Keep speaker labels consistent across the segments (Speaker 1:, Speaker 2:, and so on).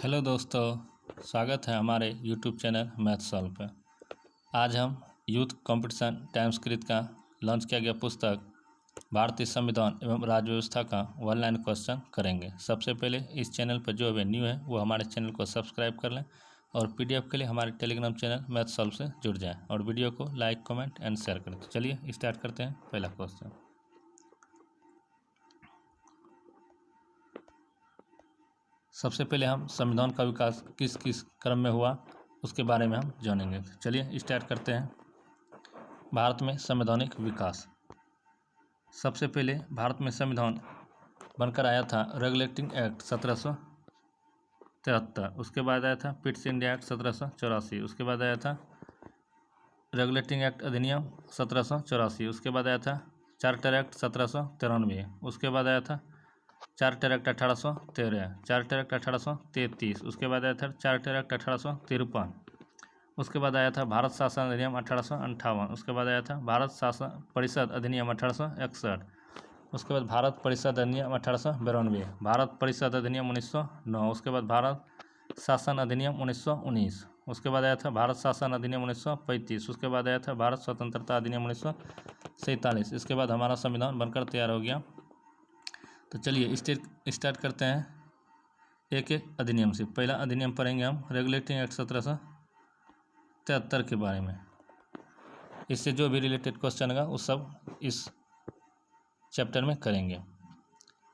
Speaker 1: Hello दोस्तों, स्वागत है हमारे यूट्यूब चैनल मैथ सॉल्व पर। आज हम यूथ कंपटीशन टाइम्सकृत का लॉन्च किया गया पुस्तक भारतीय संविधान एवं राज्य व्यवस्था का वन लाइन क्वेश्चन करेंगे। सबसे पहले इस चैनल पर जो अभी न्यू है वो हमारे चैनल को सब्सक्राइब कर लें और पीडीएफ के लिए हमारे टेलीग्राम चैनल मैथ सॉल्व से जुड़ जाएँ और वीडियो को लाइक, कमेंट एंड शेयर करें। तो चलिए स्टार्ट करते हैं। पहला क्वेश्चन, सबसे पहले हम संविधान का विकास किस किस क्रम में हुआ उसके बारे में हम जानेंगे। चलिए स्टार्ट करते हैं। भारत में संवैधानिक विकास। सबसे पहले भारत में संविधान बनकर आया था रेगुलेटिंग एक्ट 1773। उसके बाद आया था पिट्स इंडिया एक्ट 1784। उसके बाद आया था रेगुलेटिंग एक्ट अधिनियम 1784। उसके बाद आया था चार्टर एक्ट 1793। उसके बाद आया था चार्टर एक्ट 1813, चार्टर एक्ट 1833। उसके बाद आया था चार्टर एक्ट 1853। उसके बाद आया था भारत शासन अधिनियम 1858। उसके बाद आया था भारत शासन परिषद अधिनियम 1861। उसके बाद भारत परिषद अधिनियम 1892, भारत परिषद अधिनियम 1909। उसके बाद भारत शासन अधिनियम 1919। उसके बाद आया था भारत शासन अधिनियम 1935। उसके बाद आया था भारत स्वतंत्रता अधिनियम 1947। इसके बाद हमारा संविधान बनकर तैयार हो गया। तो चलिए स्टार्ट करते हैं एक एक अधिनियम से। पहला अधिनियम पढ़ेंगे हम रेगुलेटिंग एक्ट 1773 के बारे में। इससे जो भी रिलेटेड क्वेश्चन होगा वो सब इस चैप्टर में करेंगे।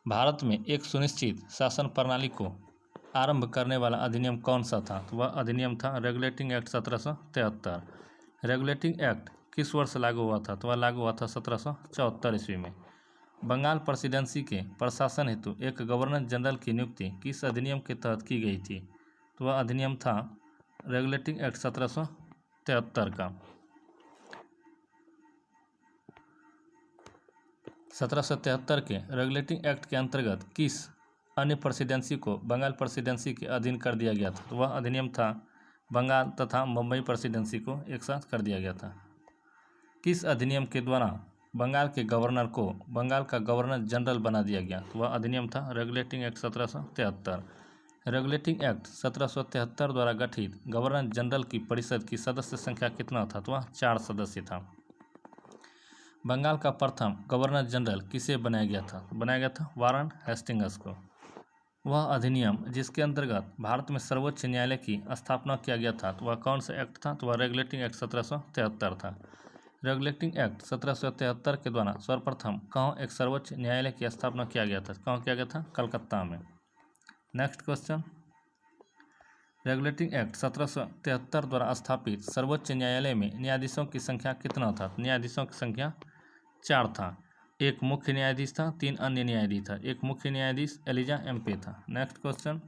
Speaker 1: भारत में एक सुनिश्चित शासन प्रणाली को आरंभ करने वाला अधिनियम कौन सा था? तो वह अधिनियम था रेगुलेटिंग एक्ट 1773। रेगुलेटिंग एक्ट किस वर्ष लागू हुआ था? तो वह लागू हुआ था 1774 ईस्वी में। बंगाल प्रेसिडेंसी के प्रशासन हेतु एक गवर्नर जनरल की नियुक्ति किस अधिनियम के तहत की गई थी? तो वह अधिनियम था रेगुलेटिंग एक्ट 1773 का। 1773 के रेगुलेटिंग एक्ट के अंतर्गत किस अन्य प्रेसिडेंसी को बंगाल प्रेसिडेंसी के अधीन कर दिया गया था? तो वह अधिनियम था बंगाल तथा मुंबई प्रेसिडेंसी को एक साथ कर दिया गया था। किस अधिनियम के द्वारा बंगाल के गवर्नर को बंगाल का गवर्नर जनरल बना दिया गया? तो वह अधिनियम था रेगुलेटिंग एक्ट 1773। रेगुलेटिंग एक्ट 1773 द्वारा गठित गवर्नर जनरल की परिषद की सदस्य संख्या कितना था? तो वह 4 सदस्य था। बंगाल का प्रथम गवर्नर जनरल किसे बनाया गया था? बनाया गया था वारन हेस्टिंग्स को। वह अधिनियम जिसके अंतर्गत भारत में सर्वोच्च न्यायालय की स्थापना किया गया था, तो वह कौन सा एक्ट था? तो वह रेगुलेटिंग एक्ट 1773 था। रेगुलेटिंग एक्ट 1773 के द्वारा सर्वप्रथम कहाँ एक सर्वोच्च न्यायालय की स्थापना किया गया था? कहाँ किया गया था? कलकत्ता में। नेक्स्ट क्वेश्चन, रेगुलेटिंग एक्ट 1773 द्वारा स्थापित सर्वोच्च न्यायालय में न्यायाधीशों की संख्या कितना था? न्यायाधीशों की संख्या 4 था। एक मुख्य न्यायाधीश था, 3 अन्य न्यायाधीश था। एक मुख्य न्यायाधीश एलिजा एम्पे था। नेक्स्ट क्वेश्चन,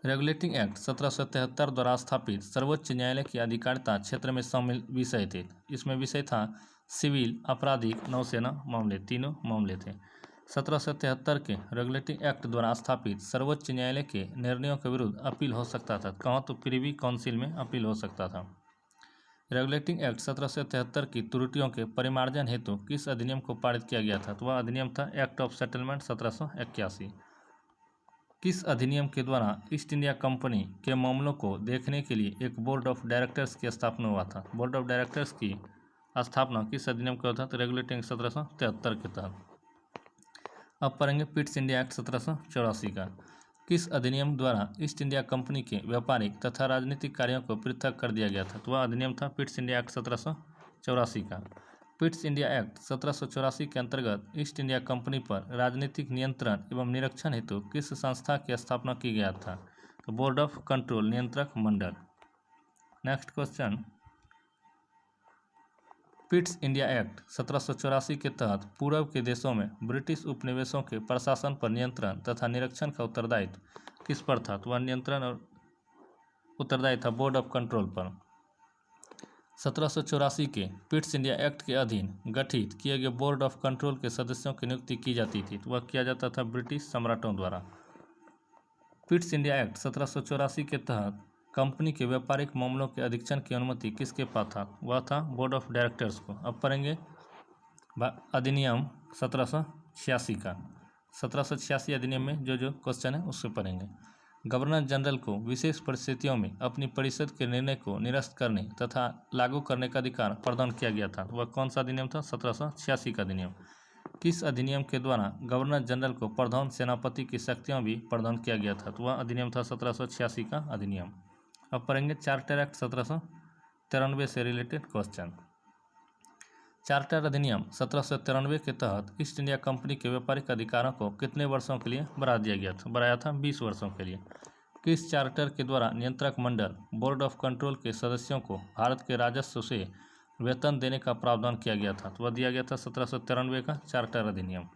Speaker 1: रेगुलेटिंग एक्ट 1773 द्वारा स्थापित सर्वोच्च न्यायालय की अधिकारिता क्षेत्र में शामिल विषय थे। इसमें विषय था सिविल, आपराधिक, नौसेना मामले, तीनों मामले थे। 1773 के रेगुलेटिंग एक्ट द्वारा स्थापित सर्वोच्च न्यायालय के निर्णयों के विरुद्ध अपील हो सकता था। कहाँ? तो प्रिवी काउंसिल में अपील हो सकता था। रेगुलेटिंग एक्ट 1773 की त्रुटियों के परिमार्जन हेतु किस अधिनियम को पारित किया गया था? तो वह अधिनियम था एक्ट ऑफ सेटलमेंट 1781। किस अधिनियम के द्वारा ईस्ट इंडिया कंपनी के मामलों को देखने के लिए एक बोर्ड ऑफ डायरेक्टर्स की स्थापना हुआ था? बोर्ड ऑफ डायरेक्टर्स की स्थापना किस अधिनियम के होता? तो रेगुलेटिंग 1773 के तहत। अब पढ़ेंगे पिट्स इंडिया एक्ट 1784 का। किस अधिनियम द्वारा ईस्ट इंडिया कंपनी के व्यापारिक तथा राजनीतिक कार्यों को पृथक कर दिया गया था? तो वह अधिनियम था पिट्स इंडिया एक्ट 1784 का। पिट्स इंडिया एक्ट 1784 के अंतर्गत ईस्ट इंडिया कंपनी पर राजनीतिक नियंत्रण एवं निरीक्षण हेतु किस संस्था की स्थापना की गया था? तो बोर्ड ऑफ कंट्रोल, नियंत्रक मंडल। Next question, Pitt's India Act 1784 के तहत पूर्व के देशों में ब्रिटिश उपनिवेशों के प्रशासन पर नियंत्रण तथा निरीक्षण का उत्तरदायित्व किस पर था? तो वह नियंत्रण और उत्तरदायित्व था बोर्ड ऑफ कंट्रोल पर। 1784 के पिट्स इंडिया एक्ट के अधीन गठित किए गए बोर्ड ऑफ कंट्रोल के सदस्यों की नियुक्ति की जाती थी, तो वह किया जाता था ब्रिटिश सम्राटों द्वारा। पिट्स इंडिया एक्ट 1784 के तहत कंपनी के व्यापारिक मामलों के अधीक्षण की अनुमति किसके पास था? वह था बोर्ड ऑफ डायरेक्टर्स को। अब पढ़ेंगे अधिनियम 1786 का। 1786 अधिनियम में जो जो क्वेश्चन है उससे पढ़ेंगे। गवर्नर जनरल को विशेष परिस्थितियों में अपनी परिषद के निर्णय को निरस्त करने तथा लागू करने का अधिकार प्रदान किया गया था। वह कौन सा अधिनियम था? 1786 का अधिनियम। किस अधिनियम के द्वारा गवर्नर जनरल को प्रधान सेनापति की शक्तियां भी प्रदान किया गया था? तो वह अधिनियम था 1786 का अधिनियम। अब पढ़ेंगे चार्टर एक्ट 1793 से रिलेटेड क्वेश्चन। चार्टर अधिनियम 1793 के तहत ईस्ट इंडिया कंपनी के व्यापारिक अधिकारों को कितने वर्षों के लिए बढ़ाया था 20 वर्षों के लिए। किस चार्टर के द्वारा नियंत्रक मंडल बोर्ड ऑफ कंट्रोल के सदस्यों को भारत के राजस्व से वेतन देने का प्रावधान किया गया था? तो वह दिया गया था 1793 का चार्टर अधिनियम।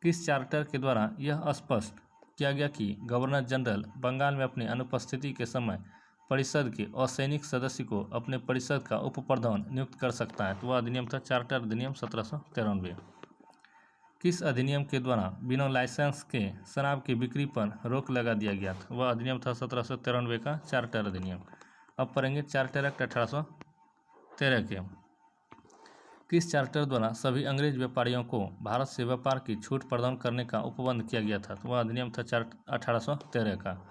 Speaker 1: किस चार्टर के द्वारा यह स्पष्ट किया गया कि गवर्नर जनरल बंगाल में अपनी अनुपस्थिति के समय परिषद के असैनिक सदस्य को अपने परिषद का उप प्रधान नियुक्त कर सकता है? तो वह अधिनियम था चार्टर अधिनियम 1793। किस अधिनियम के द्वारा बिना लाइसेंस के शराब की बिक्री पर रोक लगा दिया गया था? वह अधिनियम था 1793 का चार्टर अधिनियम। अब पढ़ेंगे चार्टर एक्ट 1813 के। किस चार्टर द्वारा सभी अंग्रेज व्यापारियों को भारत से व्यापार की छूट प्रदान करने का उपबंध किया गया था? तो वह अधिनियम था 1813 का।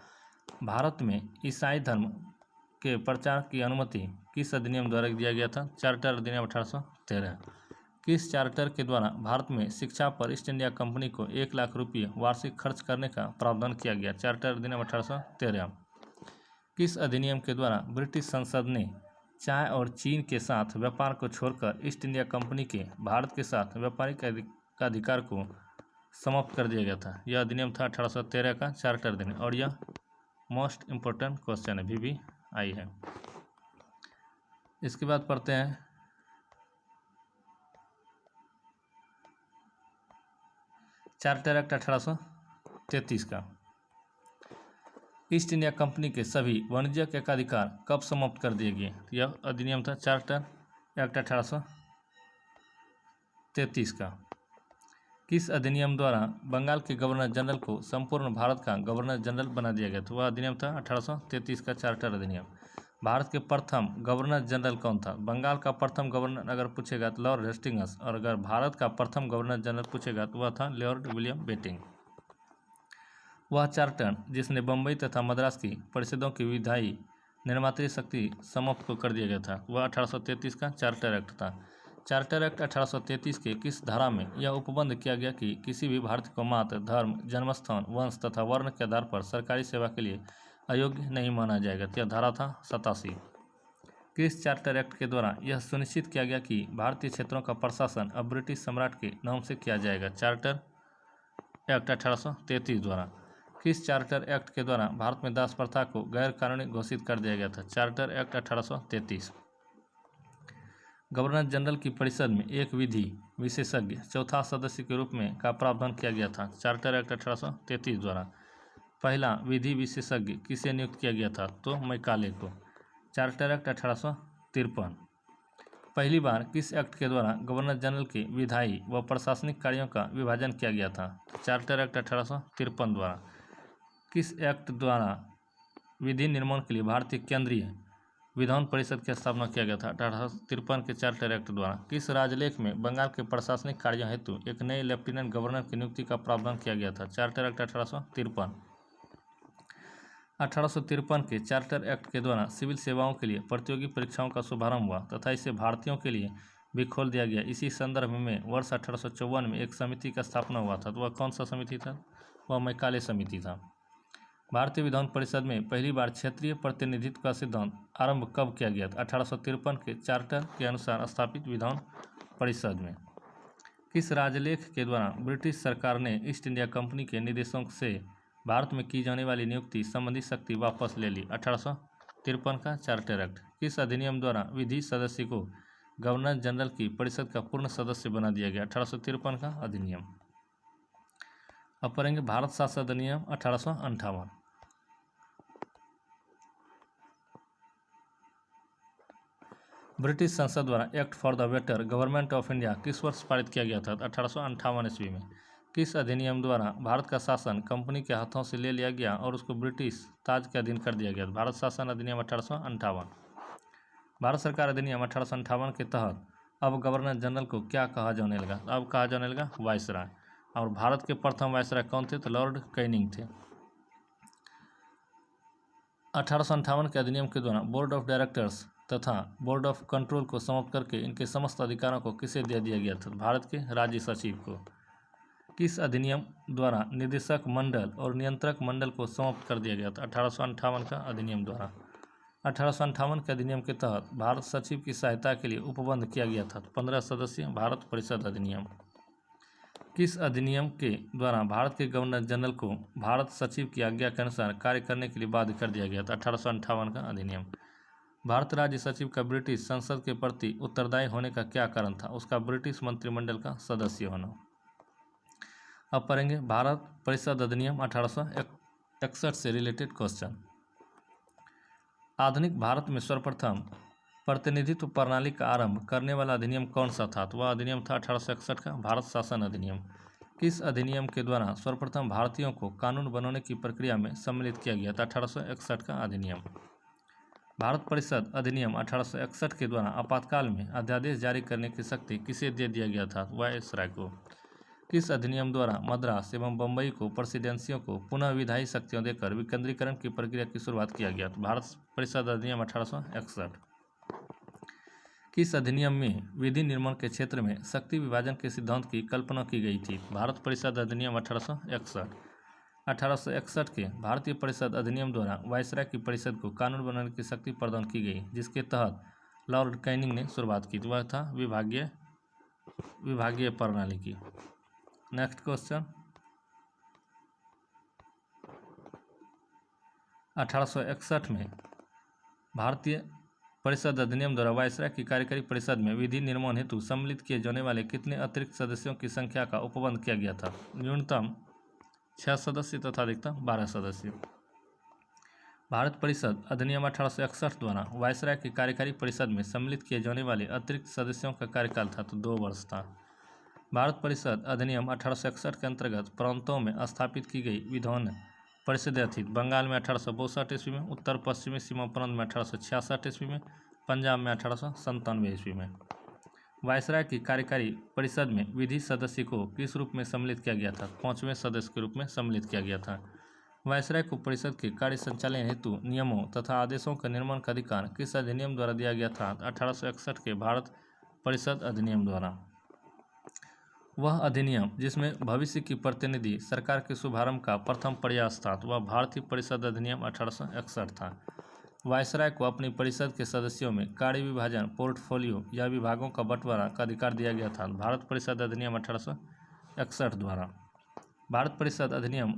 Speaker 1: भारत में ईसाई धर्म के प्रचार की अनुमति किस अधिनियम द्वारा दिया गया था? चार्टर अधिनियम 1813। किस चार्टर के द्वारा भारत में शिक्षा पर ईस्ट इंडिया कंपनी को 1 लाख रुपये वार्षिक खर्च करने का प्रावधान किया गया? चार्टर अधिनियम 1813। किस अधिनियम के द्वारा ब्रिटिश संसद ने चाय और चीन के साथ व्यापार को छोड़कर ईस्ट इंडिया कंपनी के भारत के साथ व्यापारिक अधिकार को समाप्त कर दिया गया था? यह अधिनियम था 1813 का चार्टर अधिनियम। और यह मोस्ट इम्पोर्टेंट क्वेश्चन अभी भी आई है। इसके बाद पढ़ते हैं चार्टर एक्ट 1833 का। ईस्ट इंडिया कंपनी के सभी वाणिज्यिक अधिकार कब समाप्त कर दिए गए? यह अधिनियम था चार्टर एक्ट 1833 का। किस अधिनियम द्वारा बंगाल के गवर्नर जनरल को संपूर्ण भारत का गवर्नर जनरल बना दिया गया था? वह अधिनियम था 1833 का चार्टर अधिनियम। भारत के प्रथम गवर्नर जनरल कौन था? बंगाल का प्रथम गवर्नर अगर पूछेगा तो लॉर्ड हेस्टिंग्स, और अगर भारत का प्रथम गवर्नर जनरल पूछेगा तो वह था लॉर्ड विलियम बेटिंग। वह चार्टर जिसने बम्बई तथा मद्रास की परिषदों की विधायी निर्मात्री शक्ति समाप्त को कर दिया गया था, वह 1833 का चार्टर एक्ट था। चार्टर एक्ट 1833 के किस धारा में यह उपबंध किया गया कि किसी भी भारतीय को मात्र धर्म, जन्मस्थान, वंश तथा वर्ण के आधार पर सरकारी सेवा के लिए अयोग्य नहीं माना जाएगा? यह धारा था 87। किस चार्टर एक्ट के द्वारा यह सुनिश्चित किया गया कि भारतीय क्षेत्रों का प्रशासन अब ब्रिटिश सम्राट के नाम से किया जाएगा? चार्टर एक्ट 1833 द्वारा। किस चार्टर एक्ट के द्वारा भारत में दास प्रथा को गैर कानूनी घोषित कर दिया गया था? Charter act 1833। गवर्नर जनरल की परिषद में एक विधि विशेषज्ञ चौथा सदस्य के रूप में का प्रावधान किया गया था? चार्टर एक्ट 1833 द्वारा। पहला विधि विशेषज्ञ किसे नियुक्त किया गया था? तो मैकाले को। Charter act 1853। पहली बार किस एक्ट के द्वारा गवर्नर जनरल के विधायी व प्रशासनिक कार्यों का विभाजन किया गया था? चार्टर एक्ट 1853 द्वारा। किस एक्ट द्वारा विधि निर्माण के लिए भारतीय केंद्रीय विधान परिषद की स्थापना किया गया था? 1853 के चार्टर एक्ट द्वारा। किस राजलेख में बंगाल के प्रशासनिक कार्यों हेतु एक नए लेफ्टिनेंट गवर्नर की नियुक्ति का प्रावधान किया गया था? Charter act 1853। 1853 के चार्टर एक्ट के द्वारा सिविल सेवाओं के लिए प्रतियोगी परीक्षाओं का शुभारंभ हुआ तथा इसे भारतीयों के लिए भी खोल दिया गया। इसी संदर्भ में वर्ष 1854 में एक समिति का स्थापना हुआ था। तो वह कौन सा समिति था? वह मैकाले समिति था। भारतीय विधान परिषद में पहली बार क्षेत्रीय प्रतिनिधित्व का सिद्धांत आरंभ कब किया गया था? 1853 के चार्टर के अनुसार स्थापित विधान परिषद में। किस राजलेख के द्वारा ब्रिटिश सरकार ने ईस्ट इंडिया कंपनी के निदेशकों से भारत में की जाने वाली नियुक्ति संबंधी शक्ति वापस ले ली? 1853 का चार्टर एक्ट। किस अधिनियम द्वारा विधि सदस्य को गवर्नर जनरल की परिषद का पूर्ण सदस्य बना दिया गया? 1853 का अधिनियम। अब पढ़ेंगे भारत शासन अधिनियम 1858। ब्रिटिश संसद द्वारा act for the better government of India किस वर्ष पारित किया गया था? 1858 ईस्वी में। किस अधिनियम द्वारा भारत का शासन कंपनी के हाथों से ले लिया गया और उसको ब्रिटिश ताज के अधीन कर दिया गया? भारत शासन अधिनियम 1858। भारत सरकार अधिनियम 1858 के तहत अब गवर्नर जनरल को क्या कहा जाने लगा? अब कहा जाने लगा वायसराय। और भारत के प्रथम वायसराय कौन थे? तो लॉर्ड कैनिंग थे। 1858 के अधिनियम के द्वारा बोर्ड ऑफ डायरेक्टर्स तथा बोर्ड ऑफ कंट्रोल को समाप्त करके इनके समस्त अधिकारों को किसे दे दिया गया था? भारत के राज्य सचिव को। किस अधिनियम द्वारा निदेशक मंडल और नियंत्रक मंडल को समाप्त कर दिया गया था? 1858 का अधिनियम द्वारा। 1858 के अधिनियम के तहत भारत सचिव की सहायता के लिए उपबंध किया गया था 15 सदस्यीय भारत परिषद अधिनियम। किस अधिनियम के द्वारा भारत के गवर्नर जनरल को भारत सचिव की आज्ञा के अनुसार कार्य करने के लिए बाध्य कर दिया गया था? 1858 का अधिनियम। भारत राज्य सचिव का ब्रिटिश संसद के प्रति उत्तरदायी होने का क्या कारण था? उसका ब्रिटिश मंत्रिमंडल का सदस्य होना। अब पढ़ेंगे भारत परिषद अधिनियम 1861 से रिलेटेड क्वेश्चन। आधुनिक भारत में सर्वप्रथम प्रतिनिधित्व प्रणाली का आरंभ करने वाला अधिनियम कौन सा था? तो वह अधिनियम था 1861 का भारत शासन अधिनियम। किस अधिनियम के द्वारा सर्वप्रथम भारतीयों को कानून बनाने की प्रक्रिया में सम्मिलित किया गया था? 1861 का अधिनियम। भारत परिषद अधिनियम 1861 के द्वारा आपातकाल में अध्यादेश जारी करने की शक्ति किसे दे दिया गया था? वायसराय को। किस अधिनियम द्वारा मद्रास एवं बम्बई को प्रेसिडेंसियों को पुनः विधायी शक्तियों देकर विकेंद्रीकरण की प्रक्रिया की शुरुआत किया गया? भारत परिषद अधिनियम 1861। किस अधिनियम में विधि निर्माण के क्षेत्र में शक्ति विभाजन के सिद्धांत की कल्पना की गई थी? भारत परिषद अधिनियम 1861। 1861 के भारतीय परिषद अधिनियम द्वारा वायसराय की परिषद को कानून बनाने की शक्ति प्रदान की गई, जिसके तहत लॉर्ड कैनिंग ने शुरुआत की। वह था विभागीय प्रणाली की। Next question. 1861 में भारतीय परिषद अधिनियम द्वारा वायसराय की कार्यकारी परिषद में विधि निर्माण हेतु सम्मिलित किए जाने वाले कितने अतिरिक्त सदस्यों की संख्या का उपबंध किया गया था? न्यूनतम 6 सदस्य तथा अधिकतम 12 सदस्य। भारत परिषद अधिनियम 1861 द्वारा वायसराय की कार्यकारी परिषद में सम्मिलित किए जाने वाले अतिरिक्त सदस्यों का कार्यकाल था तो 2 वर्ष था। भारत परिषद अधिनियम 1861 के अंतर्गत प्रांतों में स्थापित की गई विधान परिषदें थी बंगाल में 1862 ईस्वी में, उत्तर पश्चिमी सीमा प्रांत में 1866 ईस्वी में, पंजाब में 1897 ईस्वी में। वायसराय की कार्यकारी परिषद में विधि सदस्य को किस रूप में सम्मिलित किया गया था? 5वें सदस्य के रूप में सम्मिलित किया गया था। वायसराय को परिषद के कार्य संचालन हेतु नियमों तथा आदेशों का निर्माण का अधिकार किस अधिनियम द्वारा दिया गया था? 1861 के भारत परिषद अधिनियम द्वारा। वह अधिनियम जिसमें भविष्य की प्रतिनिधि सरकार के शुभारंभ का प्रथम प्रयास था वह भारतीय परिषद अधिनियम 1861 था। वायसराय को अपनी परिषद के सदस्यों में कार्य विभाजन, पोर्टफोलियो या विभागों का बंटवारा का अधिकार दिया गया था भारत परिषद अधिनियम 1861 द्वारा। भारत परिषद अधिनियम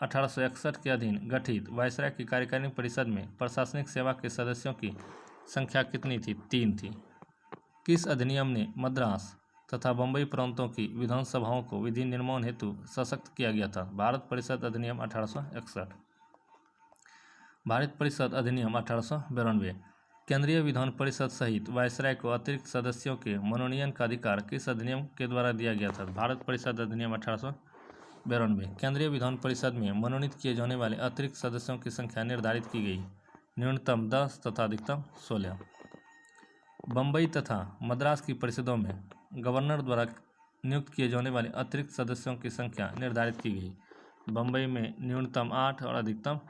Speaker 1: 1861 के अधीन गठित वायसराय की कार्यकारिणी परिषद में प्रशासनिक सेवा के सदस्यों की संख्या कितनी थी? 3 थी। किस अधिनियम ने मद्रास तथा बम्बई प्रांतों की विधानसभाओं को विधि निर्माण हेतु सशक्त किया गया था? भारत परिषद अधिनियम 1861। भारत परिषद अधिनियम 1892 केंद्रीय विधान परिषद सहित वायसराय को अतिरिक्त सदस्यों के मनोनयन का अधिकार किस अधिनियम के द्वारा दिया गया था? भारत परिषद अधिनियम 1892। केंद्रीय विधान परिषद में मनोनीत किए जाने वाले अतिरिक्त सदस्यों की संख्या निर्धारित की गई, न्यूनतम 10 तथा अधिकतम 16। बम्बई तथा मद्रास की परिषदों में गवर्नर द्वारा नियुक्त किए जाने वाले अतिरिक्त सदस्यों की संख्या निर्धारित की गई। बम्बई में न्यूनतम 8 और अधिकतम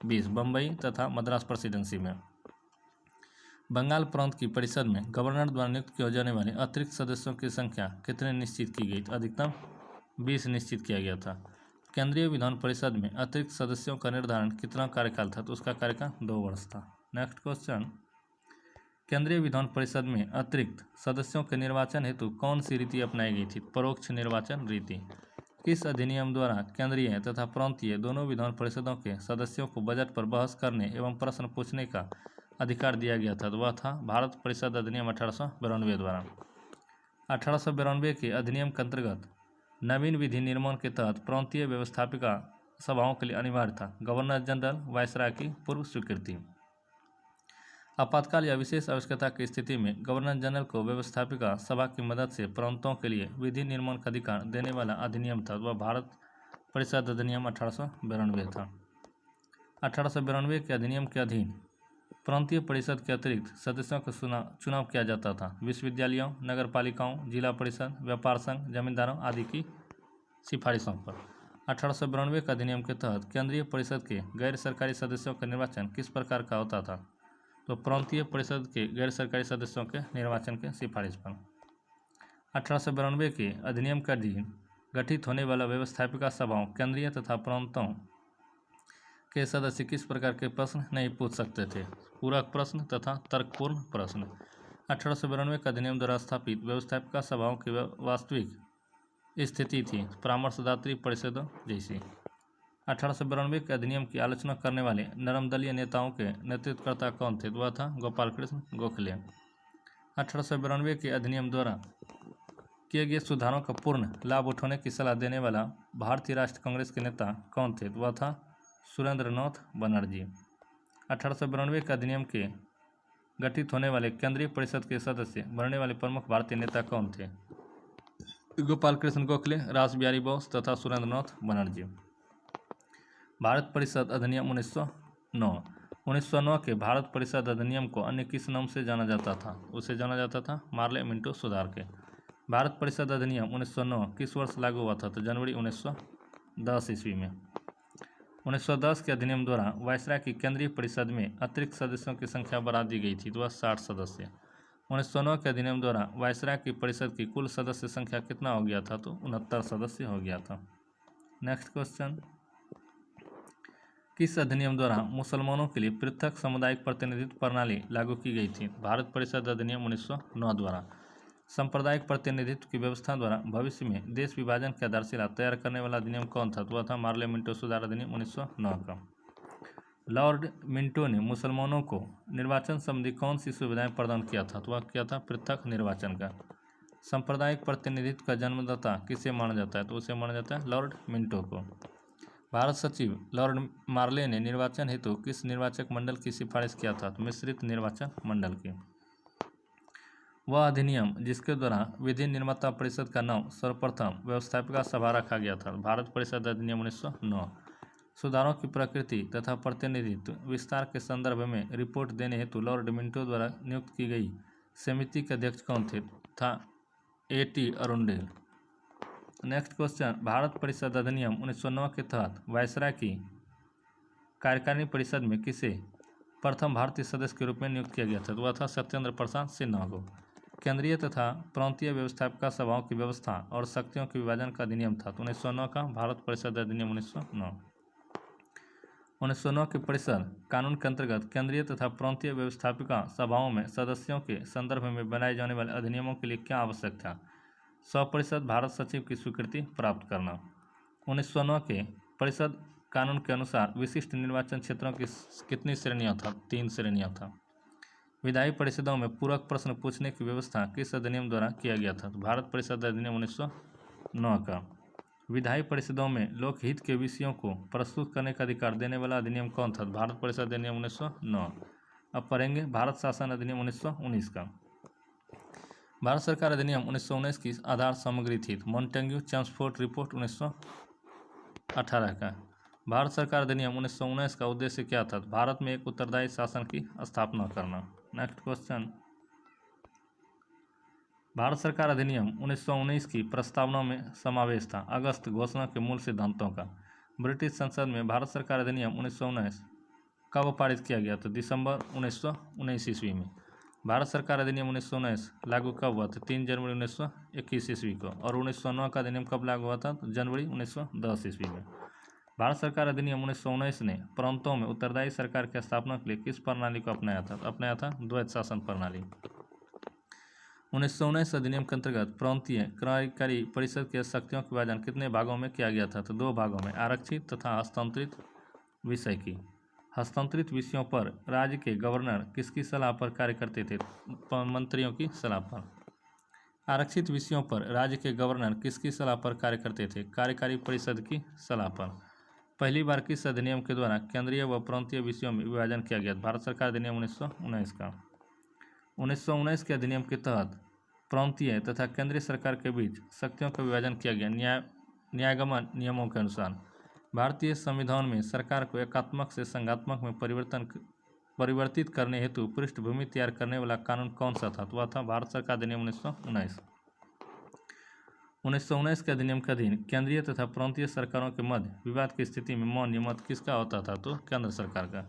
Speaker 1: 20। बम्बई तथा मद्रास प्रेसिडेंसी में। बंगाल प्रांत की परिषद में गवर्नर द्वारा नियुक्त किए जाने वाले अतिरिक्त सदस्यों की संख्या कितने निश्चित की गई? अधिकतम 20 निश्चित किया गया था। केंद्रीय विधान परिषद में अतिरिक्त सदस्यों का निर्धारण कितना कार्यकाल था? तो उसका कार्यकाल 2 वर्ष था। Next question. केंद्रीय विधान परिषद में अतिरिक्त सदस्यों के निर्वाचन हेतु कौन सी रीति अपनाई गई थी? परोक्ष निर्वाचन रीति। किस अधिनियम द्वारा केंद्रीय तथा प्रांतीय दोनों विधान परिषदों के सदस्यों को बजट पर बहस करने एवं प्रश्न पूछने का अधिकार दिया गया था? तो वह था भारत परिषद अधिनियम 1892 द्वारा। 1892 के अधिनियम के अंतर्गत नवीन विधि निर्माण के तहत प्रांतीय व्यवस्थापिका सभाओं के लिए अनिवार्य था गवर्नर जनरल वायसराय की पूर्व स्वीकृति। आपातकाल या विशेष आवश्यकता की स्थिति में गवर्नर जनरल को व्यवस्थापिका सभा की मदद से प्रांतों के लिए विधि निर्माण का अधिकार देने वाला अधिनियम था वह भारत परिषद अधिनियम 1892 था। 1892 के अधिनियम के अधीन प्रांतीय परिषद के अतिरिक्त सदस्यों का चुनाव किया जाता था विश्वविद्यालयों, नगर पालिकाओं, जिला परिषद, व्यापार संघ, जमींदारों आदि की सिफारिशों पर। 1892 के अधिनियम के तहत केंद्रीय परिषद के गैर सरकारी सदस्यों का निर्वाचन किस प्रकार का होता था? तो प्रांतीय परिषद के गैर सरकारी सदस्यों के निर्वाचन के सिफारिश पर। 1892 के अधिनियम के अधीन गठित होने वाला व्यवस्थापिका सभाओं केंद्रीय तथा प्रांतों के सदस्य किस प्रकार के प्रश्न नहीं पूछ सकते थे? पूरक प्रश्न तथा तर्कपूर्ण प्रश्न। 1892 का अधिनियम द्वारा स्थापित व्यवस्थापिका सभाओं की वास्तविक स्थिति थी परामर्शदात्री परिषदों जैसी। 1892 के अधिनियम की आलोचना करने वाले नरमदलीय नेताओं के नेतृत्वकर्ता कौन थे? वह था गोपाल कृष्ण गोखले। 1892 के अधिनियम द्वारा किए गए सुधारों का पूर्ण लाभ उठाने की सलाह देने वाला भारतीय राष्ट्रीय कांग्रेस के नेता कौन थे? वह था सुरेंद्रनाथ बनर्जी। 1892 के अधिनियम के गठित होने वाले केंद्रीय परिषद के सदस्य बनने वाले प्रमुख भारतीय नेता कौन थे? गोपाल कृष्ण गोखले, रास बिहारी बोस तथा सुरेंद्रनाथ बनर्जी। भारत परिषद अधिनियम 1909। 1909 के भारत परिषद अधिनियम को अन्य किस नाम से जाना जाता था? उसे जाना जाता था मार्ले मिंटो सुधार के। भारत परिषद अधिनियम 1909 किस वर्ष लागू हुआ था? तो जनवरी 1910 ईस्वी में। 1910 के अधिनियम द्वारा वायसराय की केंद्रीय परिषद में अतिरिक्त सदस्यों की संख्या बढ़ा दी गई थी, तो वह 60 सदस्य। 1909 के अधिनियम द्वारा वायसराय की परिषद की कुल सदस्य संख्या कितना हो गया था? तो 69 सदस्य हो गया था। नेक्स्ट क्वेश्चन, किस अधिनियम द्वारा मुसलमानों के लिए पृथक सामुदायिक प्रतिनिधित्व प्रणाली लागू की गई थी? भारत परिषद अधिनियम 1909 द्वारा। सांप्रदायिक प्रतिनिधित्व की व्यवस्था द्वारा भविष्य में देश विभाजन की आधारशिला तैयार करने वाला अधिनियम कौन था? तो वह था मार्ले मिंटो सुधार अधिनियम 1909 का। लॉर्ड मिंटो ने मुसलमानों को निर्वाचन संबंधी कौन सी सुविधाएं प्रदान किया था? तो वह किया था पृथक निर्वाचन का। सांप्रदायिक प्रतिनिधित्व का जन्मदाता किसे माना जाता है? तो उसे माना जाता है लॉर्ड मिंटो को। भारत सचिव लॉर्ड मार्ले ने निर्वाचन हेतु किस निर्वाचक मंडल की सिफारिश किया था? तो मिश्रित निर्वाचन मंडल की। वह अधिनियम जिसके द्वारा विधि निर्माता परिषद का नाम सर्वप्रथम व्यवस्थापिका सभा रखा गया था, भारत परिषद अधिनियम 1909। सुधारों की प्रकृति तथा प्रतिनिधित्व विस्तार के संदर्भ में रिपोर्ट देने हेतु लॉर्ड मिंटो द्वारा नियुक्त की गई समिति के अध्यक्ष कौन थे? था A.T. Arundel. Next question, Bharat परिषद अधिनियम 1909 के तहत वायसराय की कार्यकारिणी परिषद में किसे प्रथम भारतीय सदस्य के रूप में नियुक्त किया गया था? तो वह था सत्येंद्र प्रसाद सिन्हा को। केंद्रीय तथा प्रांतीय व्यवस्थापिका सभाओं की व्यवस्था और शक्तियों के विभाजन का अधिनियम था, तो 1909 का भारत परिषद अधिनियम 1909। 1909 के परिषद कानून के अंतर्गत केंद्रीय तथा प्रांतीय व्यवस्थापिका सभाओं में सदस्यों के संदर्भ में बनाए जाने वाले अधिनियमों के लिए क्या आवश्यक था? स्वपरिषद भारत सचिव की स्वीकृति प्राप्त करना। 1909 के परिषद कानून के अनुसार विशिष्ट निर्वाचन क्षेत्रों की कितनी श्रेणियां था? 3 श्रेणियां था। विधायी परिषदों में पूरक प्रश्न पूछने की व्यवस्था किस अधिनियम द्वारा किया गया था? तो भारत परिषद अधिनियम 1909 का। विधायी परिषदों में लोकहित के विषयों को प्रस्तुत करने का अधिकार देने वाला अधिनियम कौन था? भारत परिषद अधिनियम 1909। अब पढ़ेंगे भारत शासन अधिनियम 1919 का। भारत सरकार अधिनियम 1919 की आधार सामग्री थी मॉन्टेग्यू चेम्सफोर्ड रिपोर्ट 1918 का। भारत सरकार अधिनियम 1919 का उद्देश्य क्या था? भारत में एक उत्तरदायी शासन की स्थापना करना। नेक्स्ट क्वेश्चन, भारत सरकार अधिनियम 1919 की प्रस्तावना में समावेश था अगस्त घोषणा के मूल सिद्धांतों का। ब्रिटिश संसद में भारत सरकार अधिनियम 1919 कब पारित किया गया? तो दिसंबर 1919 ईस्वी में। भारत सरकार अधिनियम 1919 लागू कब हुआ था? 3 जनवरी 1921 ईस्वी को। और 1909 का अधिनियम कब लागू हुआ था? तो जनवरी 1910 ईस्वी में। भारत सरकार अधिनियम 1919 ने प्रांतों में उत्तरदायी सरकार की स्थापना के लिए किस प्रणाली को अपनाया था? अपनाया था द्वैत शासन प्रणाली। 1919 अधिनियम के अंतर्गत प्रांतीय कार्यकारी परिषद के शक्तियों का विभाजन कितने भागों में किया गया था? तो 2 भागों में, आरक्षित तथा हस्तांतरित विषय की। हस्तांतरित विषयों पर राज्य के गवर्नर किसकी सलाह पर कार्य करते थे? मंत्रियों की सलाह पर। आरक्षित विषयों पर राज्य के गवर्नर किसकी सलाह पर कार्य करते थे? कार्यकारी परिषद की सलाह पर। पहली बार किस अधिनियम के द्वारा केंद्रीय व प्रांतीय विषयों में विभाजन किया गया? भारत सरकार अधिनियम 1919 का। 1919 के अधिनियम के तहत प्रांतीय तथा केंद्रीय सरकार के बीच शक्तियों का विभाजन किया गया न्यायगमन नियमों के अनुसार। भारतीय संविधान में सरकार को एकात्मक से संघात्मक में परिवर्तित करने हेतु पृष्ठभूमि तैयार करने वाला कानून कौन सा था? तो वह था भारत सरकार अधिनियम 1919। 1919 के अधिनियम के अधीन केंद्रीय तथा प्रांतीय सरकारों के मध्य विवाद की स्थिति में मौन मत किसका होता था? तो केंद्र सरकार का।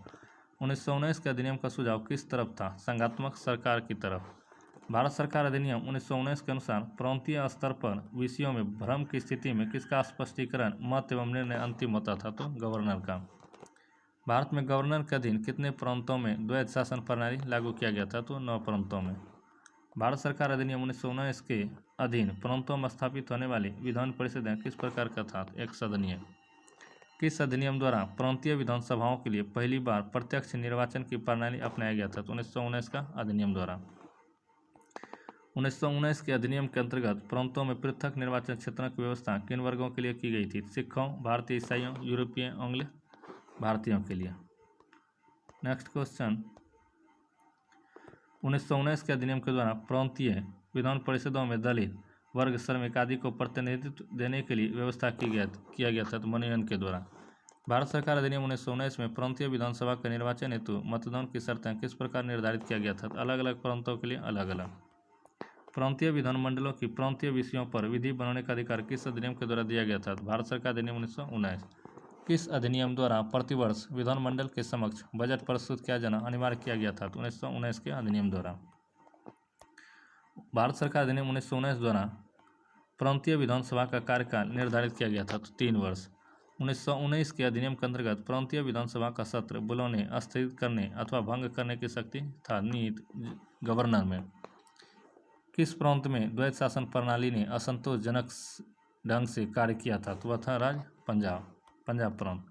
Speaker 1: 1919 के अधिनियम का सुझाव किस तरफ था? संघात्मक सरकार की तरफ। भारत सरकार अधिनियम 1919 के अनुसार प्रांतीय स्तर पर विषयों में भ्रम की स्थिति में किसका स्पष्टीकरण मत एवं निर्णय अंतिम होता था? तो गवर्नर का। भारत में गवर्नर के अधीन कितने प्रांतों में द्वैध शासन प्रणाली लागू किया गया था? तो 9 प्रांतों में। भारत सरकार अधिनियम 1919 के अधीन प्रांतों में स्थापित होने वाली विधान परिषदें किस प्रकार का था? एक सदनीय। किस अधिनियम द्वारा प्रांतीय विधानसभाओं के लिए पहली बार प्रत्यक्ष निर्वाचन की प्रणाली अपनाया गया था? तो 1919 का अधिनियम द्वारा। 1919 के अधिनियम के अंतर्गत प्रांतों में पृथक निर्वाचन क्षेत्रों की व्यवस्था किन वर्गों के लिए की गई थी? सिखों, भारतीय ईसाइयों, यूरोपीय, आंग्ल भारतीयों के लिए। नेक्स्ट क्वेश्चन, 1919 के अधिनियम के द्वारा प्रांतीय विधान परिषदों में दलित वर्ग, श्रमिक आदि को प्रतिनिधित्व देने के लिए व्यवस्था किया गया था, तो मनोनयन के द्वारा। भारत सरकार अधिनियम 1919 में प्रांतीय विधानसभा के निर्वाचन हेतु मतदान की शर्तें किस प्रकार निर्धारित किया गया था? अलग अलग प्रांतों के लिए अलग अलग। प्रांतीय विधानमंडलों की प्रांतीय विषयों पर विधि बनाने का अधिकार किस अधिनियम के द्वारा दिया गया था? भारत सरकार अधिनियम 1919। किस अधिनियम द्वारा प्रतिवर्ष विधानमंडल के समक्ष बजट प्रस्तुत किया जाना अनिवार्य किया गया था? 1919 के अधिनियम द्वारा। भारत सरकार अधिनियम 1919 द्वारा प्रांतीय विधानसभा का कार्यकाल निर्धारित किया गया था, तो 3 वर्ष। 1919 के अधिनियम के अंतर्गत प्रांतीय विधानसभा का सत्र बुलाने, स्थगित करने अथवा भंग करने की शक्ति था नीति गवर्नर में। किस प्रांत में द्वैध शासन प्रणाली ने असंतोषजनक ढंग से कार्य किया था? तो वह था राज्य पंजाब प्रांत।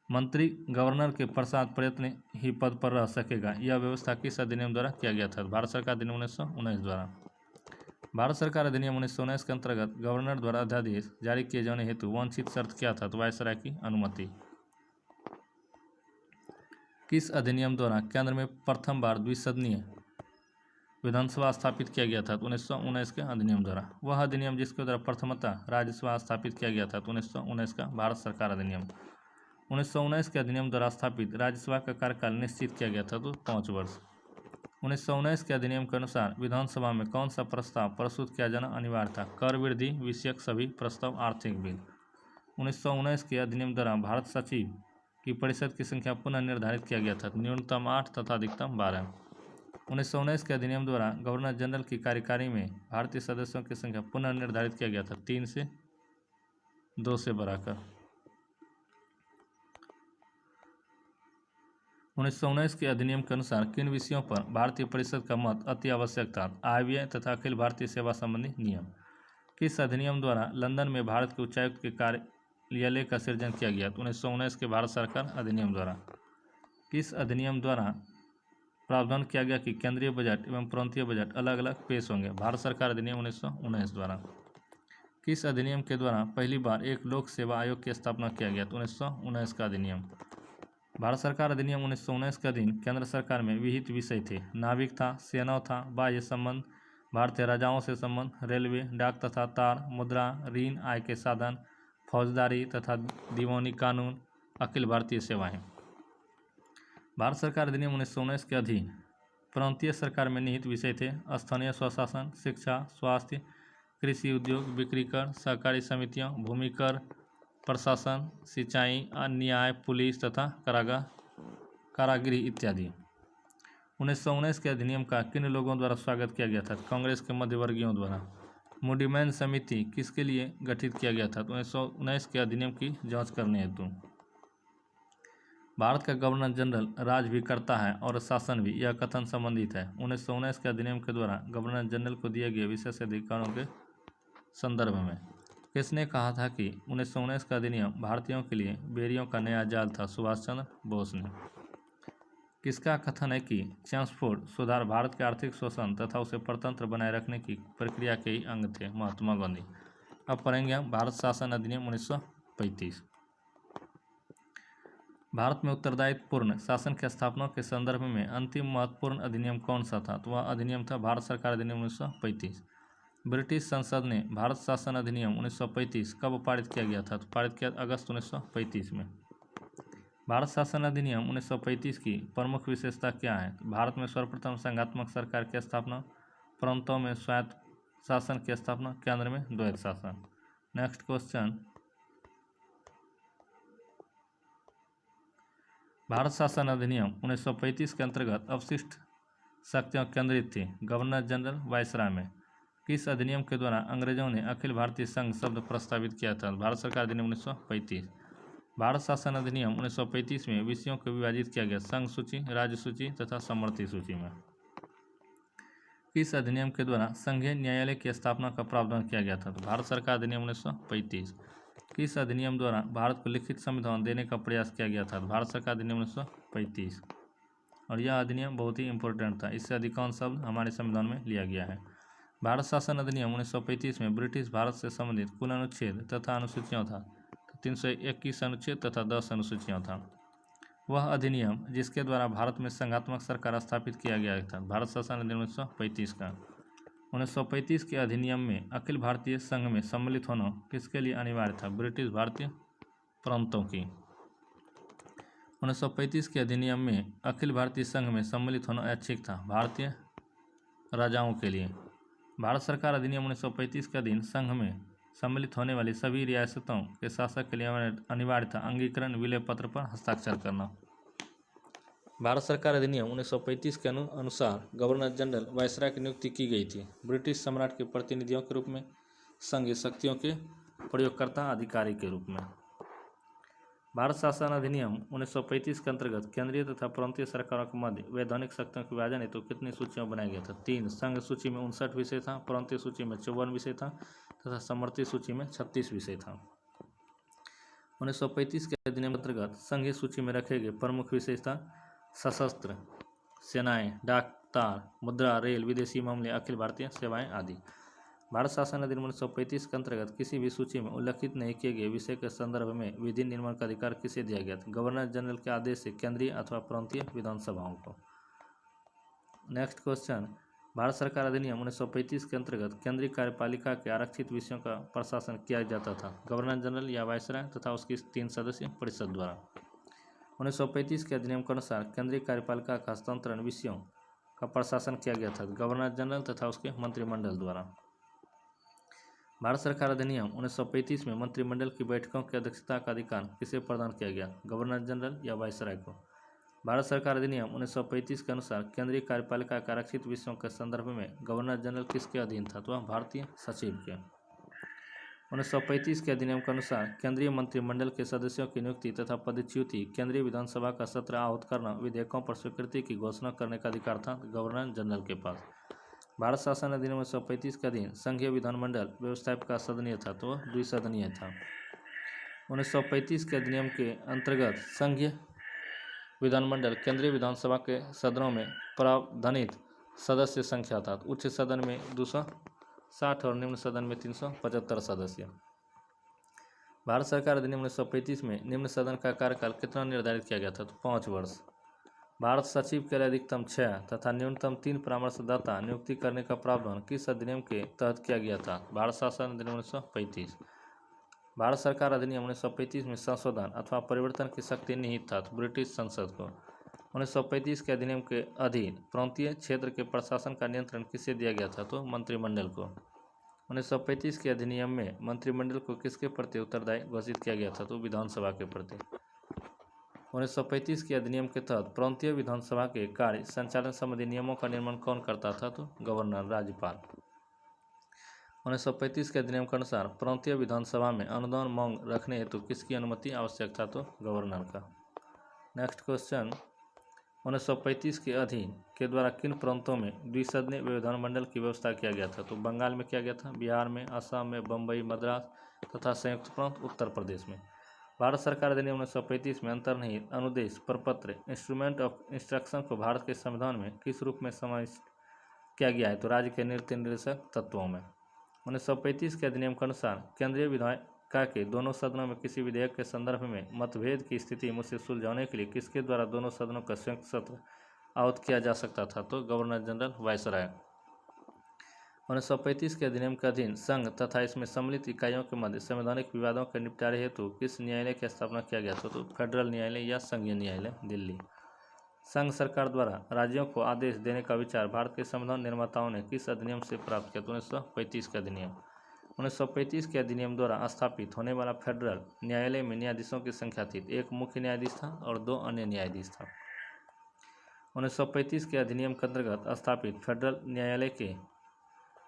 Speaker 1: मंत्री गवर्नर के पश्चात प्रयत्न ही पद पर रह सकेगा, यह व्यवस्था किस अधिनियम द्वारा किया गया था? भारत सरकार अधिनियम 1919 द्वारा। भारत सरकार अधिनियम 1919 के अंतर्गत गवर्नर द्वारा अध्यादेश जारी किए जाने हेतु वांछित शर्त क्या था? तो वायसराय की अनुमति। किस अधिनियम द्वारा केंद्र में प्रथम बार द्विसदनीय विधानसभा स्थापित किया गया था? तो 1919 के अधिनियम द्वारा। वह अधिनियम जिसके द्वारा प्रथमतः राज्यसभा स्थापित किया गया था, तो 1919 का भारत सरकार अधिनियम। 1919 के अधिनियम द्वारा स्थापित राज्यसभा का कार्यकाल निश्चित किया गया था, तो 5 वर्ष। 1919 के अधिनियम के अनुसार विधानसभा में कौन सा प्रस्ताव प्रस्तुत किया जाना अनिवार्य था? कर वृद्धि विषयक सभी प्रस्ताव, आर्थिक बिल। 1919 के अधिनियम द्वारा भारत सचिव की परिषद की संख्या पुनः निर्धारित किया गया था, न्यूनतम 8 तथा अधिकतम 12। 1919 के अधिनियम द्वारा गवर्नर जनरल की कार्यकारिणी में भारतीय सदस्यों की संख्या पुनः निर्धारित किया गया था, 3 से 2 से बढ़ाकर। 1919 के अधिनियम के अनुसार किन विषयों पर भारतीय परिषद का मत अति आवश्यक था? आय व्यय तथा अखिल भारतीय सेवा संबंधी नियम। किस अधिनियम द्वारा लंदन में भारत के उच्चायुक्त के कार्यालय का सृजन किया गया? 1919 के भारत सरकार अधिनियम द्वारा। किस अधिनियम द्वारा प्रावधान किया गया कि केंद्रीय बजट एवं प्रांतीय बजट अलग अलग पेश होंगे? भारत सरकार अधिनियम 1919 द्वारा। किस अधिनियम के द्वारा पहली बार एक लोक सेवा आयोग की स्थापना किया गया? 1919 का अधिनियम। भारत सरकार अधिनियम 1919 के अधीन केंद्र सरकार में विहित विषय थे। नाविक था, सेना था, बाह्य संबंध, भारतीय राजाओं से संबंध, रेलवे, डाक तथा तार, मुद्रा, ऋण, आय के साधन, फौजदारी तथा दीवानी कानून, अखिल भारतीय सेवाएं। भारत सरकार अधिनियम 1919 के अधीन प्रांतीय सरकार में निहित विषय थे। स्थानीय स्वशासन, शिक्षा, स्वास्थ्य, कृषि, उद्योग, बिक्री कर, सहकारी समितियां, भूमि कर, प्रशासन, सिंचाई, न्याय, पुलिस तथा कारागृह इत्यादि। 1919 के अधिनियम का किन लोगों द्वारा स्वागत किया गया था? कांग्रेस के मध्यवर्गीयों द्वारा। मूडीमैन समिति किसके लिए गठित किया गया था? 1919 के अधिनियम की जांच करने हेतु। भारत का गवर्नर जनरल राज भी करता है और शासन भी, यह कथन संबंधित है। 1919 के अधिनियम के द्वारा गवर्नर जनरल को दिए गए विशेष अधिकारों के संदर्भ में किसने कहा था कि 1919 का अधिनियम भारतीयों के लिए बेरियों का नया जाल था? सुभाष चंद्र बोस ने। किसका कथन है कि चैम्सफोर्ड सुधार भारत के आर्थिक शोषण तथा उसे परतंत्र बनाए रखने की प्रक्रिया के ही अंग थे? महात्मा गांधी। अब पढ़ेंगे हम भारत शासन अधिनियम 1935। भारत में उत्तरदायित्वपूर्ण शासन की स्थापना के संदर्भ में अंतिम महत्वपूर्ण अधिनियम कौन सा था? तो वह अधिनियम था भारत सरकार अधिनियम 1935। ब्रिटिश संसद ने भारत शासन अधिनियम 1935 कब पारित किया गया था? तो पारित किया अगस्त 1935 में। भारत शासन अधिनियम 1935 की प्रमुख विशेषता क्या है? भारत में सर्वप्रथम संघात्मक सरकार की स्थापना, प्रांतों में स्वायत्त शासन की स्थापना, केंद्र में द्वैत शासन। नेक्स्ट क्वेश्चन, भारत शासन अधिनियम 1935 के अंतर्गत अवशिष्ट शक्तियाँ केंद्रित थी गवर्नर जनरल वायसराय में। किस अधिनियम के द्वारा अंग्रेजों ने अखिल भारतीय संघ शब्द प्रस्तावित किया था? भारत सरकार अधिनियम 1935। भारत शासन अधिनियम 1935 में विषयों को विभाजित किया गया संघ सूची, राज्य सूची तथा समवर्ती सूची में। किस अधिनियम के द्वारा संघीय न्यायालय की स्थापना का प्रावधान किया गया था? तो भारत सरकार अधिनियम 1935। किस अधिनियम द्वारा भारत को लिखित संविधान देने का प्रयास किया गया था? भारत सरकार अधिनियम 1935। और यह अधिनियम बहुत ही इंपॉर्टेंट था, इससे अधिकांश शब्द हमारे संविधान में लिया गया है। भारत शासन अधिनियम 1935 में ब्रिटिश भारत से संबंधित कुल अनुच्छेद तथा अनुसूचियाँ था 321 अनुच्छेद तथा 10 अनुसूचियाँ था। वह अधिनियम जिसके द्वारा भारत में संघात्मक सरकार स्थापित किया गया था, भारत शासन अधिनियम 1935 का। 1935 के अधिनियम में अखिल भारतीय संघ में सम्मिलित होना किसके लिए अनिवार्य था? ब्रिटिश भारतीय प्रांतों की। 1935 के अधिनियम में अखिल भारतीय संघ में सम्मिलित होना ऐच्छिक था भारतीय राजाओं के लिए। भारत सरकार अधिनियम 1935 के अधीन संघ में सम्मिलित होने वाली सभी रियासतों के शासक के लिए अनिवार्य था अंगीकरण विलय पत्र पर हस्ताक्षर करना। भारत सरकार अधिनियम 1935 के अनुसार गवर्नर जनरल वायसराय की नियुक्ति की गई थी ब्रिटिश सम्राट के प्रतिनिधियों के रूप में, संघीय शक्तियों के प्रयोगकर्ता अधिकारी के रूप में। भारत शासन अधिनियम 1935 के अंतर्गत केंद्रीय तथा प्रांतीय सरकारों के मध्य वैधानिक शक्तियों के विभाजन हेतु कितनी सूचियां बनाया गया था? 3। संघ सूची में 59 विषय था, प्रांतीय सूची में 54 विषय था तथा समवर्ती सूची में 36 विषय था। 1935 के अधिनियम के अंतर्गत संघीय सूची में रखे गए प्रमुख विषय था सशस्त्र सेनाएं, डाक तार, मुद्रा, रेल, विदेशी मामले, अखिल भारतीय सेवाएं आदि। भारत शासन अधिनियम 1935 के अंतर्गत किसी भी सूची में उल्लेखित नहीं किए गए विषय के संदर्भ में विधि निर्माण का अधिकार किसे दिया गया था? गवर्नर जनरल के आदेश से केंद्रीय अथवा प्रांतीय विधानसभाओं को। नेक्स्ट क्वेश्चन, भारत सरकार अधिनियम 1935 के अंतर्गत केंद्रीय कार्यपालिका के आरक्षित विषयों का प्रशासन किया जाता था गवर्नर जनरल या वायसराय तथा उसकी 3 सदस्यीय परिषद द्वारा। 1935 के अधिनियम के अनुसार केंद्रीय कार्यपालिका का हस्तांतरण विषयों का प्रशासन किया गया था गवर्नर जनरल तथा उसके मंत्रिमंडल द्वारा। भारत सरकार अधिनियम 1935 में मंत्रिमंडल की बैठकों की अध्यक्षता का अधिकार किसे प्रदान किया गया? गवर्नर जनरल या वायसराय को। भारत सरकार अधिनियम 1935 के अनुसार केंद्रीय कार्यपालिका के आरक्षित विषयों के संदर्भ में गवर्नर जनरल किसके अधीन था? तो भारतीय सचिव के। 1935 के अधिनियम के अनुसार केंद्रीय मंत्रिमंडल के सदस्यों की नियुक्ति तथा पदच्युति, केंद्रीय विधानसभा का सत्र आहूत करना, विधेयकों पर स्वीकृति की घोषणा करने का अधिकार था गवर्नर जनरल के पास। भारत शासन अधिनियम 1935 के अधीन संघीय विधानमंडल व्यवस्थापिका सदनीय था तो द्विसदनीय था। 1935 के अधिनियम के अंतर्गत संघीय विधानमंडल केंद्रीय विधानसभा के सदनों में प्रावधानित सदस्य संख्या था उच्च सदन में 260 और निम्न सदन में 375 सदस्य। भारत सरकार अधिनियम 1935 में निम्न सदन का कार्यकाल कितना निर्धारित किया गया था? तो 5 वर्ष। भारत सचिव के लिए अधिकतम 6 तथा न्यूनतम 3 परामर्शदाता नियुक्ति करने का प्रावधान किस अधिनियम के तहत किया गया था? भारत शासन अधिनियम 1935। भारत सरकार अधिनियम 1935 में संशोधन अथवा परिवर्तन की शक्ति निहित था तो ब्रिटिश संसद को। 1935 के अधिनियम के अधीन प्रांतीय क्षेत्र के प्रशासन का नियंत्रण किसे दिया गया था? तो मंत्रिमंडल को। 1935 के अधिनियम में मंत्रिमंडल को किसके प्रति उत्तरदायी घोषित किया गया था? तो विधानसभा के प्रति। 1935 के अधिनियम के तहत प्रांतीय विधानसभा के कार्य संचालन संबंधी नियमों का निर्माण कौन करता था? तो गवर्नर, राज्यपाल। 1935 के अधिनियम के अनुसार प्रांतीय विधानसभा में अनुदान मांग रखने हेतु किसकी अनुमति आवश्यक था? तो गवर्नर का। नेक्स्ट क्वेश्चन, 1935 के अधीन के द्वारा किन प्रांतों में द्विसदनीय विधानमंडल की व्यवस्था किया गया था? तो बंगाल में किया गया था, बिहार में, असम में, बम्बई, मद्रास तथा संयुक्त प्रांत उत्तर प्रदेश में। भारत सरकार अधिनियम 1935 में अंतर्निहित अनुदेश प्रपत्र इंस्ट्रूमेंट ऑफ इंस्ट्रक्शन को भारत के संविधान में किस रूप में समाविष्ट किया गया है? तो राज्य के नीति निर्देशक तत्वों में। 1935 के अधिनियम के अनुसार केंद्रीय विधायिका के दोनों सदनों में किसी विधेयक के संदर्भ में मतभेद की स्थिति मुझसे सुलझाने के लिए किसके द्वारा दोनों सदनों का संयुक्त सत्र आहूत किया जा सकता था? तो गवर्नर जनरल, वायसराय। 1935 के अधिनियम के अधीन संघ तथा इसमें सम्मिलित इकाइयों के मध्य संवैधानिक विवादों के निपटारे हेतु किस न्यायालय की स्थापना किया गया था? तो फेडरल न्यायालय या संघीय न्यायालय, दिल्ली। संघ सरकार द्वारा राज्यों को आदेश देने का विचार भारत के संविधान निर्माताओं ने किस अधिनियम से प्राप्त किया? 1935 का अधिनियम। 1935 के अधिनियम द्वारा स्थापित होने वाला फेडरल न्यायालय में न्यायाधीशों की संख्या थी, एक मुख्य न्यायाधीश था और 2 अन्य न्यायाधीश था। 1935 के अधिनियम के अंतर्गत स्थापित फेडरल न्यायालय के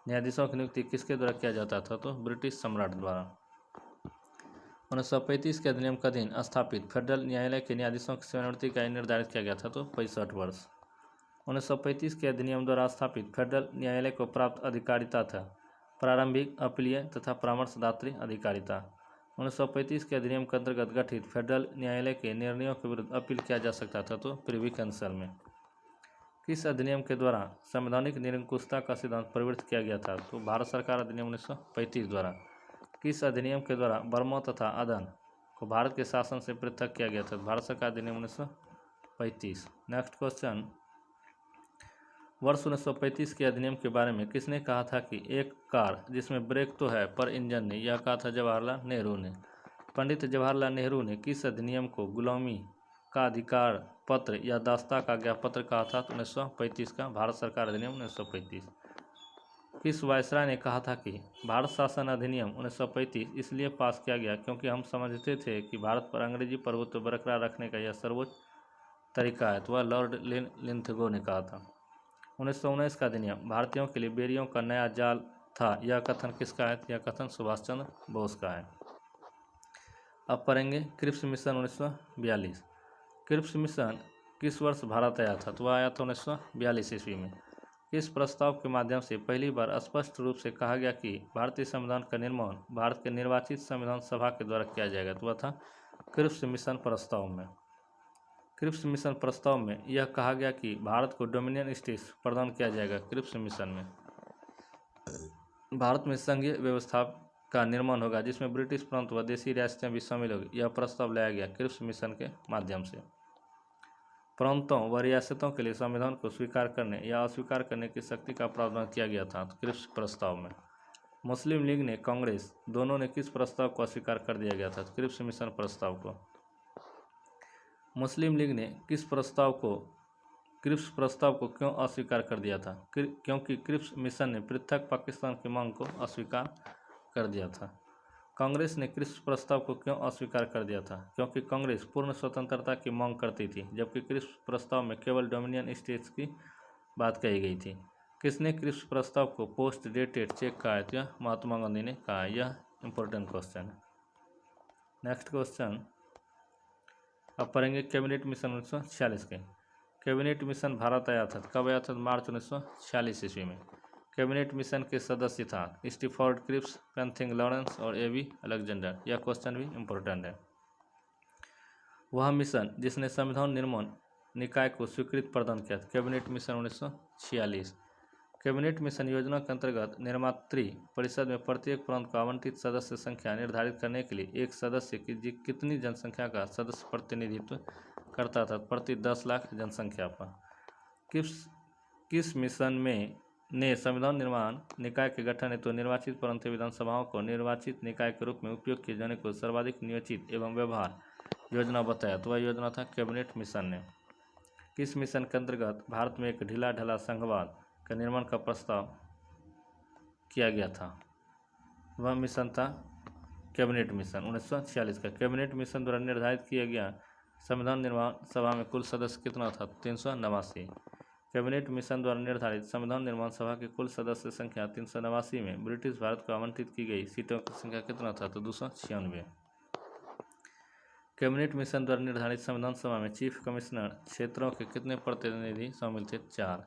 Speaker 1: न्यायाधीशों की नियुक्ति किसके द्वारा किया जाता था? तो ब्रिटिश सम्राट द्वारा। 1935 के अधिनियम के अधीन स्थापित फेडरल न्यायालय के न्यायाधीशों की सेवानिवृत्ति का आयु निर्धारित किया गया था? तो 65 वर्ष। 1935 के अधिनियम द्वारा स्थापित फेडरल न्यायालय को प्राप्त अधिकारिता था प्रारंभिक, अपीलीय तथा परामर्शदात्री अधिकारिता। 1935 के अधिनियम के अंतर्गत गठित फेडरल न्यायालय के निर्णयों के विरुद्ध अपील किया जा सकता था? तो प्रिवी काउंसिल में। किस अधिनियम के द्वारा संवैधानिक निरंकुशता का सिद्धांत प्रवृत्त किया गया था? तो भारत सरकार अधिनियम 1935 द्वारा। किस अधिनियम के द्वारा बर्मा तथा अदन को भारत के शासन से पृथक किया गया था? भारत सरकार अधिनियम 1935। नेक्स्ट क्वेश्चन, वर्ष 1935 के अधिनियम के बारे में किसने कहा था कि एक कार जिसमें ब्रेक तो है पर इंजन नहीं? यह कहा था जवाहरलाल नेहरू ने। पंडित जवाहरलाल नेहरू ने किस अधिनियम को गुलामी का अधिकार पत्र या दास्ता का ज्ञापत्र कहा था? 1935 का भारत सरकार अधिनियम 1935। किस वायसराय ने कहा था कि भारत शासन अधिनियम 1935 इसलिए पास किया गया क्योंकि हम समझते थे कि भारत पर अंग्रेजी प्रभुत्व बरकरार रखने का यह सर्वोच्च तरीका है? तो वह लॉर्ड लिंथगो ने कहा था। 1919 का अधिनियम भारतीयों के लिए बेरियों का नया जाल था, यह कथन किसका है? यह कथन सुभाष चंद्र बोस का है। अब पढ़ेंगे क्रिप्स मिशन 1942। क्रिप्स मिशन किस वर्ष भारत आया था? तो वह आया था 1942 ईस्वी में। किस प्रस्ताव के माध्यम से पहली बार स्पष्ट रूप से कहा गया कि भारतीय संविधान का निर्माण भारत के निर्वाचित संविधान सभा के द्वारा किया जाएगा? तो वह था क्रिप्स मिशन प्रस्ताव में। क्रिप्स मिशन प्रस्ताव में यह कहा गया कि भारत को डोमिनियन स्टेट्स प्रदान किया जाएगा। क्रिप्स मिशन में भारत में संघीय व्यवस्था का निर्माण होगा जिसमें ब्रिटिश प्रांत व देशी रियासतें भी शामिल होगी, यह प्रस्ताव लाया गया क्रिप्स मिशन के माध्यम से। प्रांतों व रियासतों के लिए संविधान को स्वीकार करने या अस्वीकार करने की शक्ति का प्रावधान किया गया था क्रिप्स प्रस्ताव में। मुस्लिम लीग ने कांग्रेस दोनों ने किस प्रस्ताव को अस्वीकार कर दिया गया था? क्रिप्स मिशन प्रस्ताव को। मुस्लिम लीग ने क्रिप्स प्रस्ताव को क्यों अस्वीकार कर दिया था? क्योंकि क्रिप्स मिशन ने पृथक पाकिस्तान की मांग को अस्वीकार कर दिया था। कांग्रेस ने क्रिप्स प्रस्ताव को क्यों अस्वीकार कर दिया था? क्योंकि कांग्रेस पूर्ण स्वतंत्रता की मांग करती थी, जबकि क्रिप्स प्रस्ताव में केवल डोमिनियन स्टेट्स की बात कही गई थी। किसने क्रिप्स प्रस्ताव को पोस्ट डेटेड चेक कहा है? यह महात्मा गांधी ने कहा। यह इंपॉर्टेंट क्वेश्चन है। नेक्स्ट क्वेश्चन, अब पढ़ेंगे कैबिनेट मिशन 1946 के। कैबिनेट मिशन भारत आया था, कब आया था? मार्च 1946 ईस्वी में। कैबिनेट मिशन के सदस्य था स्टीफोर्ड क्रिप्स, पेंथिंग लॉरेंस और एबी अलेक्जेंडर। यह क्वेश्चन भी इम्पोर्टेंट है। वह मिशन जिसने संविधान निर्माण निकाय को स्वीकृति प्रदान किया था। Cabinet mission 1946। कैबिनेट मिशन योजना के अंतर्गत निर्मात्री परिषद में प्रत्येक प्रांत को आवंटित सदस्य संख्या निर्धारित करने के लिए एक सदस्य की कितनी जनसंख्या का सदस्य प्रतिनिधित्व करता था? प्रति 10 लाख जनसंख्या पर। किस मिशन में ने संविधान निर्माण निकाय के गठन हेतु निर्वाचित प्रांतीय विधानसभाओं को निर्वाचित निकाय के रूप में उपयोग किए जाने को सर्वाधिक नियोजित एवं व्यवहार योजना बताया? तो वह योजना था कैबिनेट मिशन ने। किस मिशन के अंतर्गत भारत में एक ढीला ढाला संघवाद का निर्माण का प्रस्ताव किया गया था? वह मिशन था कैबिनेट मिशन 1946 का। कैबिनेट मिशन द्वारा निर्धारित किया गया संविधान निर्माण सभा में कुल सदस्य कितना था? 389। कैबिनेट मिशन द्वारा निर्धारित संविधान निर्माण सभा की कुल सदस्य संख्या 389 में ब्रिटिश भारत को आवंटित की गई सीटों की संख्या कितना था? तो 296। कैबिनेट मिशन द्वारा निर्धारित संविधान सभा में चीफ कमिश्नर क्षेत्रों के कितने प्रतिनिधि शामिल थे? 4।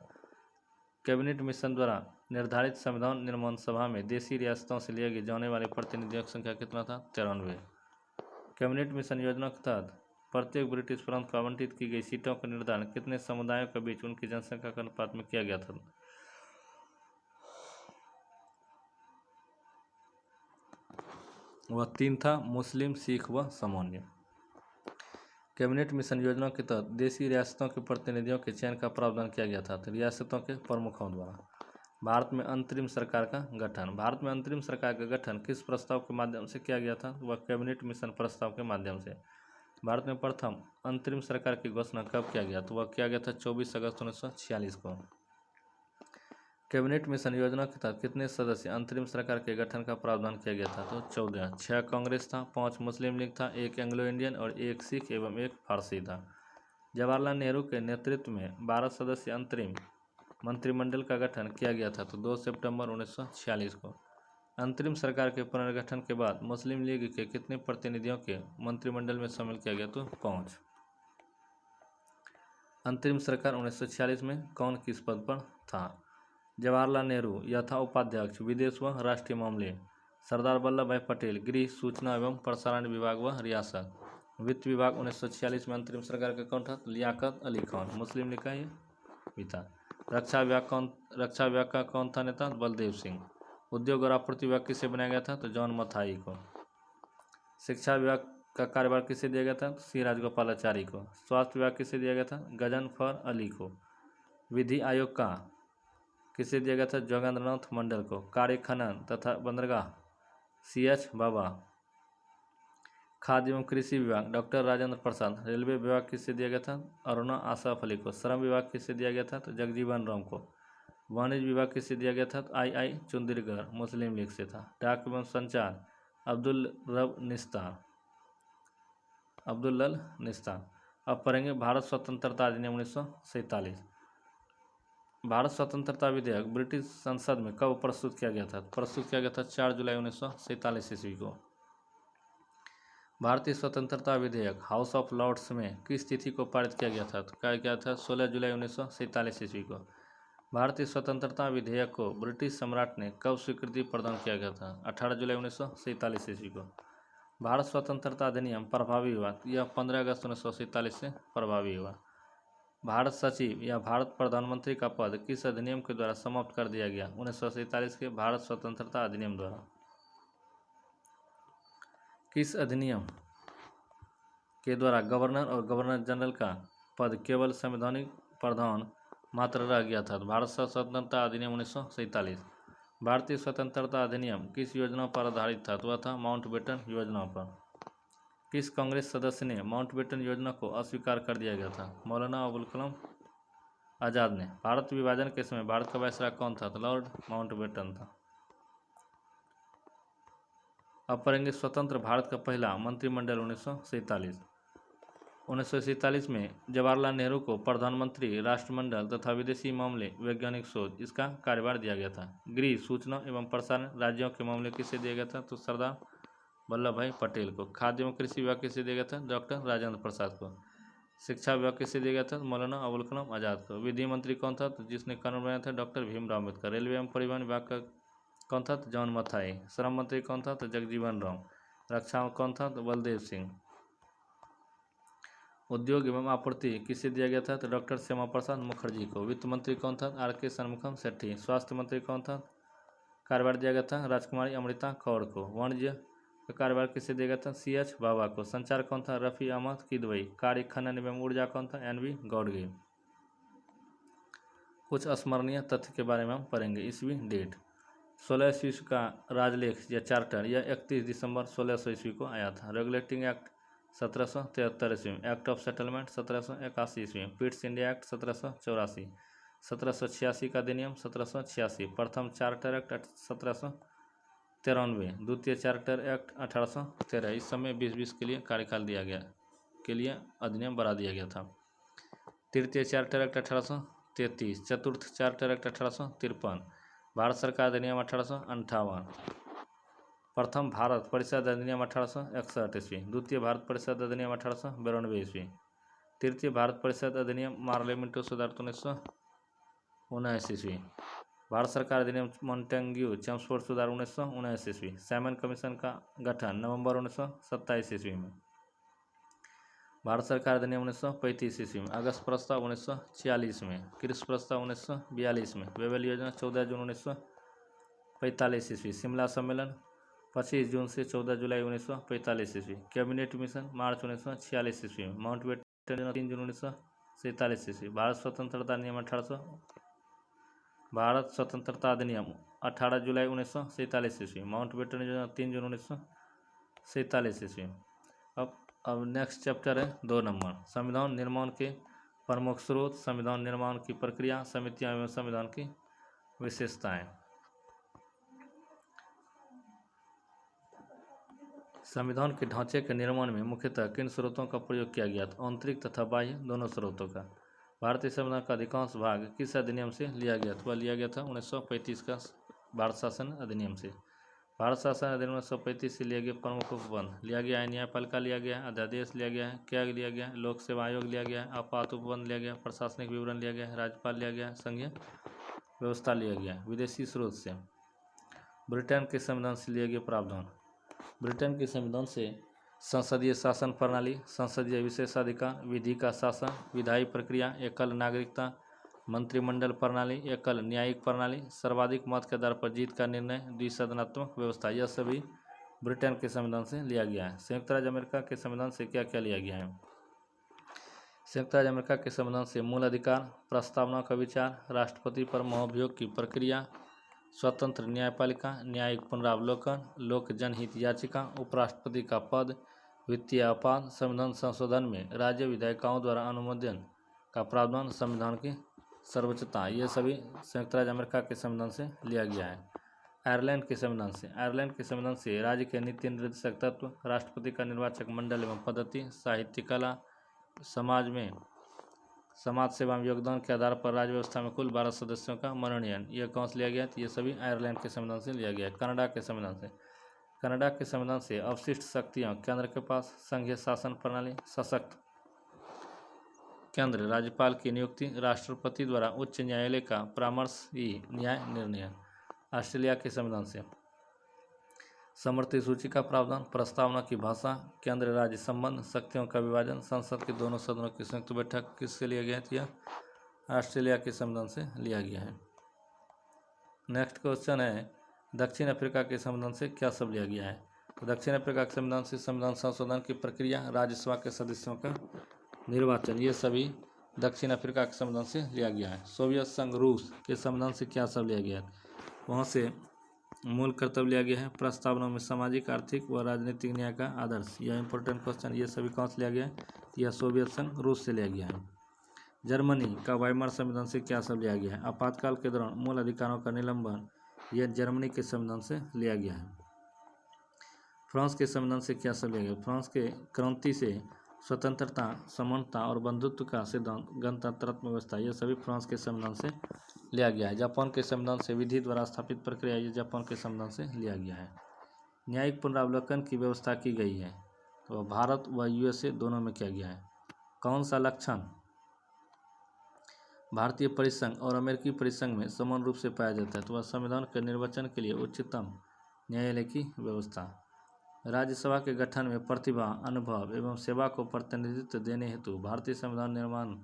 Speaker 1: कैबिनेट मिशन द्वारा निर्धारित संविधान निर्माण सभा में देशी रियासतों से लिए जाने वाले प्रतिनिधियों की संख्या कितना था? 93। कैबिनेट मिशन योजना के तहत प्रत्येक ब्रिटिश प्रांत को आवंटित की गई सीटों का निर्धारण कितने समुदायों के बीच उनकी जनसंख्या के अनुपात में किया गया था? वह 3 था, मुस्लिम, सिख व सामान्य। कैबिनेट मिशन योजना के तहत देशी रियासतों के प्रतिनिधियों के चयन का प्रावधान किया गया था तो रियासतों के प्रमुखों द्वारा। भारत में अंतरिम सरकार का गठन। भारत में अंतरिम सरकार का गठन किस प्रस्ताव के माध्यम से किया गया था? वह कैबिनेट मिशन प्रस्ताव के माध्यम से। भारत में प्रथम अंतरिम सरकार की घोषणा कब किया गया? तो वह किया गया था 24 अगस्त 1946 को। कैबिनेट मिशन योजना के तहत कितने सदस्य अंतरिम सरकार के गठन का प्रावधान किया गया था? तो 14। 6 कांग्रेस था, 5 मुस्लिम लीग था, 1 एंग्लो इंडियन और 1 सिख एवं 1 फारसी था। जवाहरलाल नेहरू के नेतृत्व में 12 सदस्य अंतरिम मंत्रिमंडल का गठन किया गया था। तो 2 सितंबर 1946 को। अंतरिम सरकार के पुनर्गठन के बाद मुस्लिम लीग के कितने प्रतिनिधियों के मंत्रिमंडल में शामिल किया गया? तो 5। अंतरिम सरकार 1946 में कौन किस पद पर था? जवाहरलाल नेहरू। यह था उपाध्यक्ष, विदेश व राष्ट्रीय मामले। सरदार वल्लभ भाई पटेल, गृह, सूचना एवं प्रसारण विभाग व रियासत। वित्त विभाग 1946 में अंतरिम सरकार का कौन था? लियाकत अली खान, मुस्लिम लीग का ये भी था। रक्षा विभाग का कौन था नेता? बलदेव सिंह। उद्योग और आपूर्ति विभाग किसे बनाया गया था? तो जॉन मथाई को। शिक्षा विभाग का कार्यभार किसे दिया गया था? सी राजगोपालाचारी को। स्वास्थ्य विभाग किसे दिया गया था? गजनफर अली को। विधि आयोग का किसे दिया गया था? जोगेंद्रनाथ मंडल को। कार्य खनन तथा बंदरगाह CH बाबा। खाद्य एवं कृषि विभाग डॉक्टर राजेंद्र प्रसाद। रेलवे विभाग किसे दिया गया था? अरुणा आसफ अली को। श्रम विभाग किसे दिया गया था? तो जगजीवन राम को। वाणिज्य विभाग किसे दिया गया था? तो II चुंदीरगर, मुस्लिम लीग से था। डाक एवं संचार अब्दुल लल निस्तार। अब पढ़ेंगे भारत स्वतंत्रता अधिनियम 1947। भारत स्वतंत्रता विधेयक ब्रिटिश संसद में कब प्रस्तुत किया गया था? प्रस्तुत किया गया था 4 जुलाई 1947 ईस्वी को। भारतीय स्वतंत्रता विधेयक हाउस ऑफ लॉर्ड्स में किस तिथि को पारित किया गया था? तो क्या गया था? 16 जुलाई 1947 ईस्वी को। भारतीय स्वतंत्रता विधेयक को ब्रिटिश सम्राट ने कब स्वीकृति प्रदान किया गया था? 18 जुलाई 1947 ईस्वी को। भारत स्वतंत्रता अधिनियम प्रभावी हुआ, यह 15 अगस्त 1947 से प्रभावी हुआ। भारत सचिव या भारत प्रधानमंत्री का पद किस अधिनियम के द्वारा समाप्त कर दिया गया? 1947 के भारत स्वतंत्रता अधिनियम द्वारा। किस अधिनियम के द्वारा गवर्नर और गवर्नर जनरल का पद केवल संवैधानिक प्रावधान मात्र रह गया था? भारत स्वतंत्रता अधिनियम 1947। भारतीय स्वतंत्रता अधिनियम किस योजना पर आधारित था? तो वह था माउंटबेटन योजना पर। किस कांग्रेस सदस्य ने माउंटबेटन योजना को अस्वीकार कर दिया गया था? मौलाना अबुल कलाम आज़ाद ने। भारत विभाजन के समय भारत का वायसराय कौन था? तो लॉर्ड माउंटबेटन था। अब पढ़ेंगे स्वतंत्र भारत का पहला मंत्रिमंडल 1947। 1947 में जवाहरलाल नेहरू को प्रधानमंत्री, राष्ट्रमंडल तथा विदेशी मामले, वैज्ञानिक शोध इसका कार्यभार दिया गया था। गृह, सूचना एवं प्रसारण राज्यों के मामले किसे दिया गया था? तो सरदार वल्लभ भाई पटेल को। खाद्य एवं कृषि विभाग किसे दिया गया था? डॉक्टर राजेंद्र प्रसाद को। शिक्षा विभाग किसे दिया गया था? मौलाना अबुल कलाम आज़ाद को। विधि मंत्री कौन था? तो जिसने कानून बनाया था? डॉक्टर भीमराव अम्बेडकर। रेलवे एवं परिवहन विभाग का कौन था? तो जॉन मथाई। श्रम मंत्री कौन था? तो जगजीवन राम। रक्षा कौन था? तो बलदेव सिंह। उद्योग एवं आपूर्ति किसे दिया गया था? तो डॉक्टर श्यामा प्रसाद मुखर्जी को। वित्त मंत्री कौन था? RK शनमुखम शेट्टी। स्वास्थ्य मंत्री कौन था? कार्यभार दिया गया था राजकुमारी अमृता कौर को। वाणिज्य का कार्यभार किसे दिया गया था? CH बाबा को। संचार कौन था? रफ़ी अहमद किदवई। कार्य खनन एवं ऊर्जा कौन था? NV गौडगे। कुछ स्मरणीय तथ्य के बारे में हम पढ़ेंगे। ईस्वी डेट 1600 ईस्वी का राजलेख या चार्टर यह 31 दिसंबर 1600 ईस्वी को आया था। रेगुलेटिंग एक्ट 1773 ईस्वी में। एक्ट ऑफ सेटलमेंट 1781 ईस्वी में। पिट्स इंडिया एक्ट 1784। 1786 का अधिनियम 1786। प्रथम चार्टर एक्ट 1793। द्वितीय चार्टर एक्ट 1813। इस समय 20-20 के लिए कार्यकाल दिया गया के लिए अधिनियम बढ़ा दिया गया था। तृतीय चार्टर एक्ट 1833। चतुर्थ चार्टर एक्ट 1853। भारत सरकार अधिनियम 1858। प्रथम भारत परिषद अधिनियम 1861 ईस्वी। द्वितीय भारत परिषद अधिनियम 1892 ईस्वी। तृतीय भारत परिषद अधिनियम पार्लियामेंटरी सुधार 1919 ईस्वी। भारत सरकार अधिनियम मॉन्टेग्यू चेम्सफोर्ड सुधार 1919 ईस्वी। साइमन कमीशन का गठन नवंबर 1927 ईस्वी में। भारत सरकार अधिनियम 1935 ईस्वी में। अगस्त प्रस्ताव 1946 में। कृषि प्रस्ताव 1942 में। वेबल योजना 14 जून 1945 ईस्वी। शिमला सम्मेलन 25 जून से 14 जुलाई 1945 ईस्वी। कैबिनेट मिशन मार्च 1946 ईस्वी में। माउंटबेटन 3 जून 1947 ईस्वी। भारत स्वतंत्रता अधिनियम 18 जुलाई 1947 ईस्वी। माउंटबेटन योजना 3 जून 1947 ईस्वी। अब अब नेक्स्ट चैप्टर है 2 नंबर, संविधान निर्माण के प्रमुख स्रोत, संविधान निर्माण की प्रक्रिया, समितियां एवं संविधान की विशेषताएं। संविधान के ढांचे के निर्माण में मुख्यतः किन स्रोतों का प्रयोग किया गया था? आंतरिक तथा बाह्य दोनों स्रोतों का। भारतीय संविधान का अधिकांश भाग किस अधिनियम से लिया गया था? वह लिया गया था 1935 का भारत शासन अधिनियम से। भारत शासन अधिनियम 1935 से लिया गया प्रमुख उपबंध लिया गया है, न्यायपालिका लिया गया है, अध्यादेश लिया गया है, क्या लिया गया है, लोक सेवा आयोग लिया गया है, आपात उपबंध लिया गया, प्रशासनिक विवरण लिया गया है, राज्यपाल लिया गया है, संघीय व्यवस्था लिया गया है। विदेशी स्रोत से ब्रिटेन के संविधान से लिया गया प्रावधान। ब्रिटेन के संविधान से संसदीय शासन प्रणाली, संसदीय विशेषाधिकार, विधि का शासन, विधायी प्रक्रिया, एकल नागरिकता, मंत्रिमंडल प्रणाली, एकल न्यायिक प्रणाली, सर्वाधिक मत के आधार पर जीत का निर्णय, द्विसदनात्मक व्यवस्था, यह सभी ब्रिटेन के संविधान से लिया गया है। संयुक्त राज्य अमेरिका के संविधान से क्या क्या लिया गया है? संयुक्त राज्य अमेरिका के संविधान से मूल अधिकार, प्रस्तावना का विचार, राष्ट्रपति पर महाभियोग की प्रक्रिया, स्वतंत्र न्यायपालिका, न्यायिक पुनरावलोकन, लोक जनहित याचिका, उपराष्ट्रपति का पद, वित्तीय अपराध, संविधान संशोधन में राज्य विधायिकाओं द्वारा अनुमोदन का प्रावधान, संविधान की सर्वोच्चता, ये सभी संयुक्त राज्य अमेरिका के संविधान से लिया गया है। आयरलैंड के संविधान से आयरलैंड के संविधान से राज्य के नीति निर्देशक तत्व, राष्ट्रपति का निर्वाचक मंडल एवं पद्धति, साहित्य कला, समाज सेवा में योगदान के आधार पर राज्य व्यवस्था में कुल 12 सदस्यों का मनोनयन, यह कौन से लिया गया? तो ये सभी आयरलैंड के संविधान से लिया गया है। कनाडा के संविधान से अवशिष्ट शक्तियाँ केंद्र के पास, संघीय शासन प्रणाली, सशक्त केंद्र, राज्यपाल की नियुक्ति, राष्ट्रपति द्वारा उच्च न्यायालय का परामर्शी न्याय निर्णय। ऑस्ट्रेलिया के संविधान से समवर्ती सूची का प्रावधान, प्रस्तावना की भाषा, केंद्र राज्य संबंध, शक्तियों का विभाजन, संसद के दोनों सदनों की संयुक्त बैठक, किससे लिया गया है? ऑस्ट्रेलिया के संविधान से लिया गया है। नेक्स्ट क्वेश्चन है, दक्षिण अफ्रीका के संविधान से क्या सब लिया गया है? तो दक्षिण अफ्रीका के संविधान से संविधान संशोधन की प्रक्रिया, राज्यसभा के सदस्यों का निर्वाचन, ये सभी दक्षिण अफ्रीका के संविधान से लिया गया है। सोवियत संघ रूस के संविधान से क्या सब लिया गया है? वहाँ से मूल कर्तव्य लिया गया है, प्रस्तावना में सामाजिक, आर्थिक व राजनीतिक न्याय का आदर्श, यह इंपॉर्टेंट क्वेश्चन, ये सभी कौन से लिया गया है? यह सोवियत संघ रूस से लिया गया है। जर्मनी का वाइमर संविधान से क्या सब लिया गया है? आपातकाल के दौरान मूल अधिकारों का निलंबन, यह जर्मनी के संविधान से लिया गया है। फ्रांस के संविधान से क्या सब लिया गया? फ्रांस के क्रांति से स्वतंत्रता, समानता और बंधुत्व का सिद्धांत, गणतंत्रात्मक व्यवस्था, यह सभी फ्रांस के संविधान से लिया गया है। जापान के संविधान से विधि द्वारा स्थापित प्रक्रिया, ये जापान के संविधान से लिया गया है। न्यायिक पुनरावलोकन की व्यवस्था की गई है, तो भारत व यूएसए दोनों में किया गया है। कौन सा लक्षण भारतीय परिसंघ और अमेरिकी परिसंघ में समान रूप से पाया जाता है? तो वह संविधान के निर्वचन के लिए उच्चतम न्यायालय की व्यवस्था। राज्यसभा के गठन में प्रतिभा, अनुभव एवं सेवा को प्रतिनिधित्व देने हेतु भारतीय संविधान निर्माण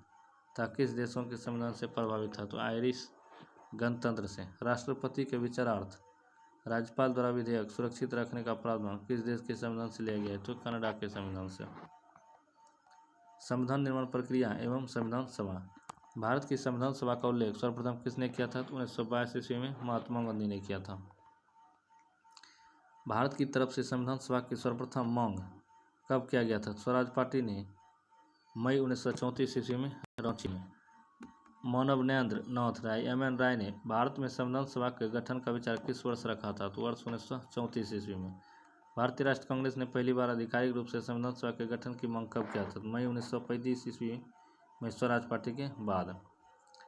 Speaker 1: था किस देशों के संविधान से प्रभावित था? तो आयरिश गणतंत्र से। राष्ट्रपति के विचारार्थ राज्यपाल द्वारा विधेयक सुरक्षित रखने का प्रावधान किस देश के संविधान से लिया गया है? तो कनाडा के संविधान से। संविधान निर्माण प्रक्रिया एवं संविधान सभा। भारत की संविधान सभा का उल्लेख सर्वप्रथम किसने किया था? तो 1922 ईस्वी में महात्मा गांधी ने किया था। भारत की तरफ से संविधान सभा की सर्वप्रथम मांग कब किया गया था? स्वराज पार्टी ने मई 1934 ईस्वी में रांची में। मानवनेंद्र नाथ राय MN राय ने भारत में संविधान सभा के गठन का विचार किस वर्ष रखा था? तो वर्ष 1934 ईस्वी में। भारतीय राष्ट्रीय कांग्रेस ने पहली बार आधिकारिक रूप से संविधान सभा के गठन की मांग कब किया था? मई 1935 ईस्वी में स्वराज पार्टी के बाद।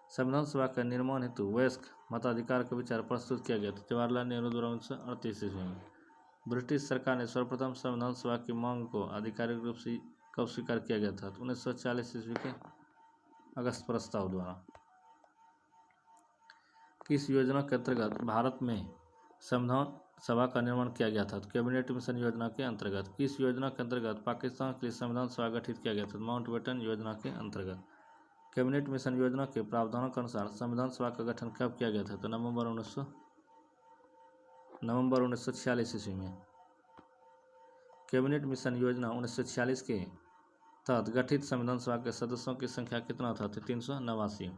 Speaker 1: संविधान सभा का निर्माण हेतु वयस्क मताधिकार का विचार प्रस्तुत किया गया था जवाहरलाल नेहरू द्वारा 1938 ईस्वी में। ब्रिटिश सरकार ने सर्वप्रथम संविधान सभा की मांग को आधिकारिक रूप से कब स्वीकार किया गया था? तो 1940 ईस्वी के अगस्त प्रस्ताव द्वारा। किस योजना के अंतर्गत भारत में संविधान सभा का निर्माण किया गया था? तो कैबिनेट मिशन योजना के अंतर्गत। किस योजना के अंतर्गत पाकिस्तान के लिए संविधान सभा गठित किया गया था? माउंटबेटन योजना के अंतर्गत। कैबिनेट मिशन योजना के प्रावधानों के अनुसार संविधान सभा का गठन कब किया गया था? तो नवंबर 1946 ईस्वी में। कैबिनेट मिशन योजना 1946 के तहत गठित संविधान सभा के सदस्यों की संख्या कितना था? तो 389।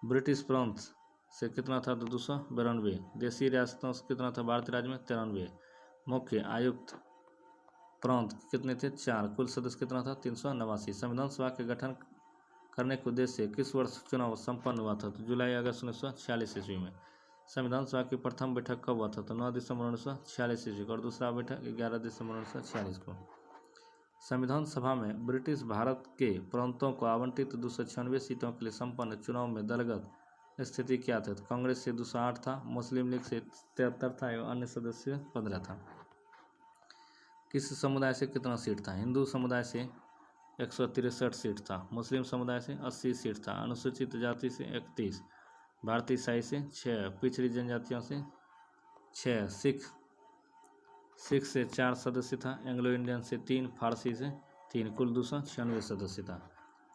Speaker 1: ब्रिटिश प्रांत से कितना था? तो 292। देशी रियासतों से कितना था? भारतीय राज्य में 93। मुख्य आयुक्त प्रांत कितने थे? 4। कुल सदस्य कितना था? 389। संविधान सभा के गठन करने के उद्देश्य से किस वर्ष चुनाव संपन्न हुआ था? तो जुलाई अगस्त 1946 ईस्वी में। संविधान सभा की प्रथम बैठक कब हुआ था? तो 9 दिसंबर 1946 ईस्वी को, और दूसरा बैठक 11 दिसंबर 1946 को। संविधान सभा में ब्रिटिश भारत के प्रांतों को आवंटित 296 सीटों के लिए संपन्न चुनाव में दलगत स्थिति क्या था? तो कांग्रेस से 208 था, मुस्लिम लीग से 73 था एवं अन्य सदस्य 15 था। किस समुदाय से कितना सीट था? हिंदू समुदाय से 163 सीट था, मुस्लिम समुदाय से 80 सीट था, अनुसूचित जाति से 31, भारतीय ईसाई से 6, पिछड़ी जनजातियों से 6, सिख से 4 सदस्य था, एंग्लो इंडियन से 3, फारसी से 3, कुल 296 सदस्य था।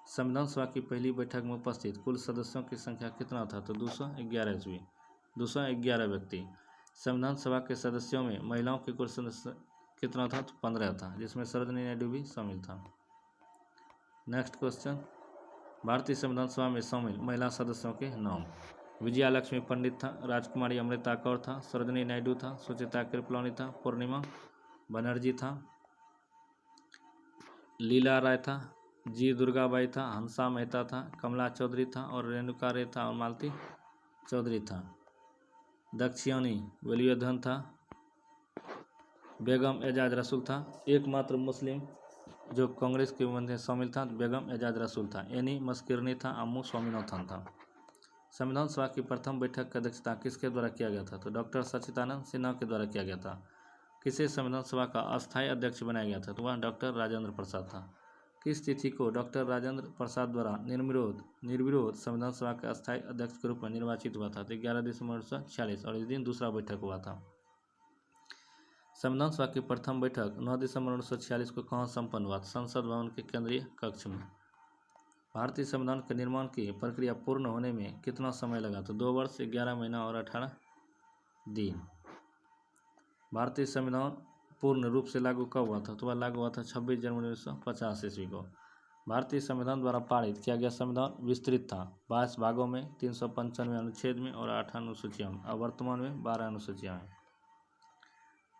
Speaker 1: संविधान सभा की पहली बैठक में उपस्थित कुल सदस्यों की संख्या कितना था? तो 211 ईस्वी, 211 व्यक्ति। संविधान सभा के सदस्यों में महिलाओं की कुल सदस्य कितना था? तो 15 था, जिसमें सरोजिनी नायडू भी शामिल था। नेक्स्ट क्वेश्चन, भारतीय संविधान सभा में शामिल महिला सदस्यों के नाम। विजया लक्ष्मी पंडित था, राजकुमारी अमृता कौर था, सरोजिनी नायडू था, सुचित्रा कृपलानी था, पूर्णिमा बनर्जी था, लीला राय था, जी दुर्गाबाई था, हंसा मेहता था, कमला चौधरी था, और रेणुका रे था, और मालती चौधरी था। दक्षिणी वलियोधन था, बेगम एजाज रसूल था। एकमात्र मुस्लिम जो कांग्रेस के में शामिल था बेगम एजाज रसूल था। एनी मस्किरनी था, अम्मू स्वामीनाथन था। संविधान सभा की प्रथम बैठक की अध्यक्षता किसके द्वारा किया गया था? तो डॉक्टर सच्चिदानंद सिन्हा के द्वारा किया गया था। किसे संविधान सभा का अस्थायी अध्यक्ष बनाया गया था? तो वह डॉक्टर राजेंद्र प्रसाद था। किस तिथि को डॉक्टर राजेंद्र प्रसाद द्वारा निर्विरोध संविधान सभा के अस्थायी अध्यक्ष के रूप में निर्वाचित हुआ था? तो 11 दिसंबर 1946, और इस दिन दूसरा बैठक हुआ था। संविधान सभा की प्रथम बैठक 9 दिसंबर 1946 को कहाँ संपन्न हुआ? संसद भवन के केंद्रीय कक्ष में। भारतीय संविधान के निर्माण की प्रक्रिया पूर्ण होने में कितना समय लगा? तो 2 वर्ष 11 महीना और 18 दिन। भारतीय संविधान पूर्ण रूप से लागू कब हुआ था? तो वह लागू हुआ था 26 जनवरी 1950 ईस्वी को। भारतीय संविधान द्वारा पारित किया गया संविधान विस्तृत था, 22 भागों में, 395 अनुच्छेद में और 8 अनुसूचियों में, और वर्तमान में 12 अनुसूचियाँ हैं।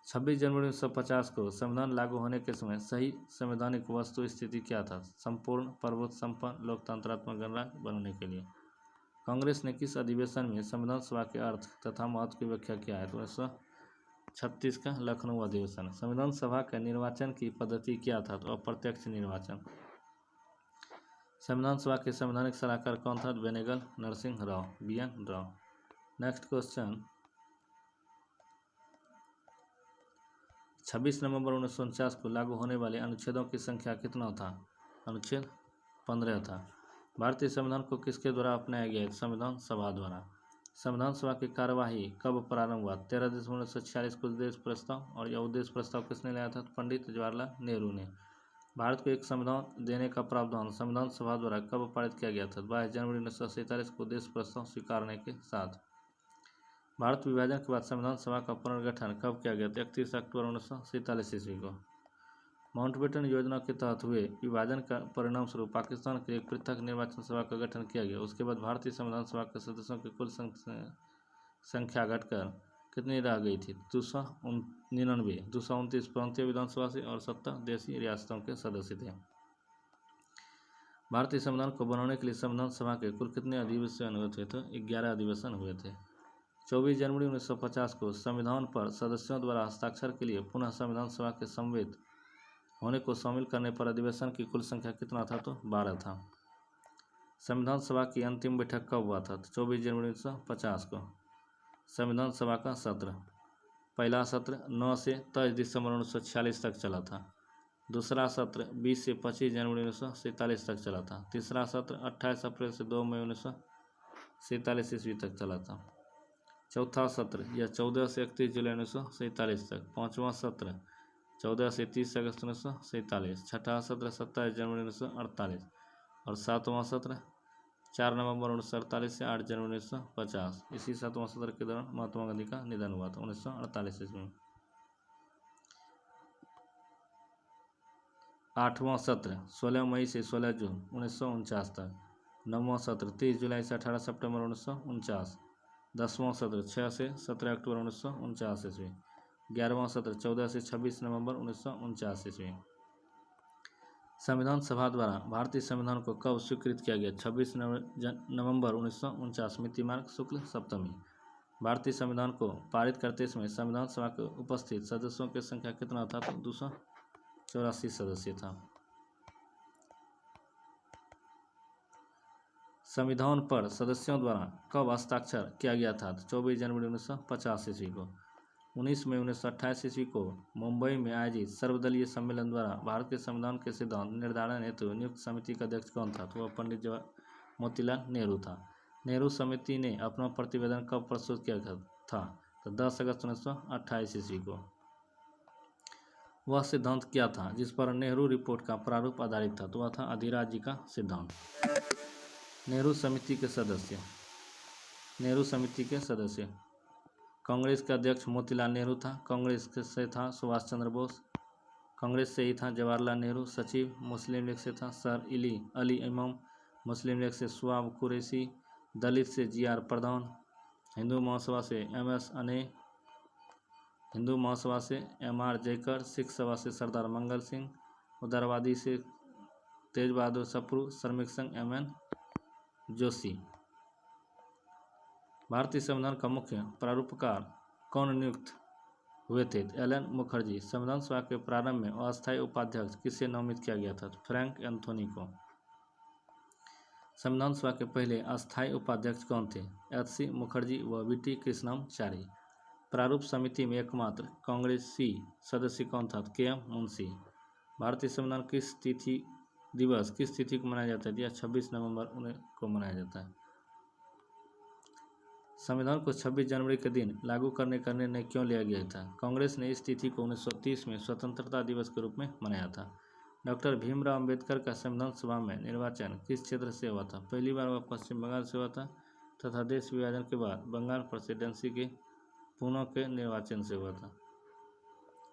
Speaker 1: 26 जनवरी 1950 को संविधान लागू होने के समय सही संवैधानिक वस्तु स्थिति क्या था? संपूर्ण प्रभुत्व संपन्न लोकतंत्रात्मक गणराज्य बनने के लिए। कांग्रेस ने किस अधिवेशन में संविधान सभा के अर्थ तथा महत्व की व्याख्या किया है? तो 1936 का लखनऊ अधिवेशन। संविधान सभा के निर्वाचन की पद्धति क्या था? तो अप्रत्यक्ष निर्वाचन। संविधान सभा के संवैधानिक सलाहकार कौन था? Benegal Narasimha Rau, BN Rau. Next question, 26 नवंबर 1949 को लागू होने वाले अनुच्छेदों की संख्या कितना था? अनुच्छेद 15 था। भारतीय संविधान को किसके द्वारा अपनाया गया? संविधान सभा द्वारा। संविधान सभा की कार्यवाही कब प्रारंभ हुआ? 13 दिसंबर 1946 को उद्देश्य प्रस्ताव, और यह उद्देश्य प्रस्ताव किसने लाया था? पंडित जवाहरलाल नेहरू ने। भारत को एक संविधान देने का प्रावधान संविधान सभा द्वारा कब पारित किया गया था? 22 जनवरी 1947 को उद्देश्य प्रस्ताव स्वीकारने के साथ। भारत विभाजन के बाद संविधान सभा का पुनर्गठन कब किया गया? 31 अक्टूबर 1947 ईस्वी को। माउंटबेटन योजना के तहत हुए विभाजन का परिणाम स्वरूप पाकिस्तान के लिए एक पृथक निर्वाचन सभा का गठन किया गया। उसके बाद भारतीय संविधान सभा के सदस्यों की कुल संख्या घटकर कितनी रह गई थी? 299, 229 प्रांतीय विधानसभा से और 70 देशी रियासतों के सदस्य थे। भारतीय संविधान को बनाने के लिए संविधान सभा के कुल कितने अधिवेशन हुए थे? तो 11 अधिवेशन हुए थे। 24 जनवरी 1950 को संविधान पर सदस्यों द्वारा हस्ताक्षर के लिए पुनः संविधान सभा के समवेत होने को शामिल करने पर अधिवेशन की कुल संख्या कितना था? तो 12 था। संविधान सभा की अंतिम बैठक कब हुआ था? तो 24 जनवरी 1950 को। संविधान सभा का सत्र, पहला सत्र 9 से 23 दिसंबर 1946 तक चला था। दूसरा सत्र 20 से 25 जनवरी 1947 तक चला था। तीसरा सत्र 28 अप्रैल से 2 मई 1947 ईस्वी तक चला था। चौथा सत्र यह 14 से 31 जुलाई 1947 तक। पाँचवा सत्र 14 से 30 अगस्त 1947। छठा सत्र 27 जनवरी 1948, और सातवां सत्र 4 नवंबर 1948 से 8 जनवरी 1950। इसी सातवां सत्र के दौरान महात्मा गांधी का निधन हुआ था 1948 ईस्वी में। आठवां सत्र 16 मई से 16 जून 1949 तक। नौवां सत्र 30 जुलाई से 18 सितंबर 1949। 10वां सत्र 6 से 17 अक्टूबर 1949 ईस्वी। 11वां सत्र 14 से 26 नवंबर 1949 ईस्वी। संविधान सभा द्वारा भारतीय संविधान को कब स्वीकृत किया गया? 26 नवंबर 1949 मितिमार्क शुक्ल सप्तमी। भारतीय संविधान को पारित करते समय संविधान सभा के उपस्थित सदस्यों की संख्या कितना था? तो 284 सदस्य था। संविधान पर सदस्यों द्वारा कब हस्ताक्षर किया गया था? 24 जनवरी 1950 ईस्वी को। 19 मई 1928 ईस्वी को मुंबई में आयोजित सर्वदलीय सम्मेलन द्वारा भारत के संविधान के सिद्धांत निर्धारण हेतु नियुक्त समिति का अध्यक्ष कौन था? तो वह पंडित मोतीलाल नेहरू था। नेहरू समिति ने अपना प्रतिवेदन कब प्रस्तुत किया था? तो 10 अगस्त 1928 ईस्वी को। वह सिद्धांत क्या था जिस पर नेहरू रिपोर्ट का प्रारूप आधारित था? तो वह था अधिराज्य का सिद्धांत। नेहरू समिति के सदस्य कांग्रेस के अध्यक्ष मोतीलाल नेहरू था। कांग्रेस से था सुभाष चंद्र बोस। कांग्रेस से ही था जवाहरलाल नेहरू। सचिव मुस्लिम लीग से था सर अली इमाम। मुस्लिम लीग से स्वाब कुरैशी। दलित से GR प्रधान। हिंदू महासभा से MS अने। हिंदू महासभा से MR जयकर। सिख सभा से सरदार मंगल सिंह। उदारवादी से तेज बहादुर सप्रू। श्रमिक संघ MN जोशी। भारतीय संविधान का मुख्य प्रारूपकार कौन नियुक्त हुए थे? एलन मुखर्जी। संविधान सभा के प्रारंभ में अस्थायी उपाध्यक्ष किसे नामित किया गया था? फ्रैंक एंथोनी को। संविधान सभा के पहले अस्थायी उपाध्यक्ष कौन थे? HC मुखर्जी व VT कृष्णमाचारी। प्रारूप समिति में एकमात्र कांग्रेसी सदस्य कौन था? KM मुंशी। भारतीय संविधान किस तिथि को मनाया जाता है? 26 नवंबर को मनाया जाता है। संविधान को 26 जनवरी के दिन लागू करने का निर्णय क्यों लिया गया था? कांग्रेस ने इस तिथि को 1930 में स्वतंत्रता दिवस के रूप में मनाया था। डॉक्टर भीमराव अंबेडकर का संविधान सभा में निर्वाचन किस क्षेत्र से हुआ था? पहली बार वह पश्चिम बंगाल से हुआ था तथा देश विभाजन के बाद बंगाल प्रेसिडेंसी के पुनः के निर्वाचन से हुआ था।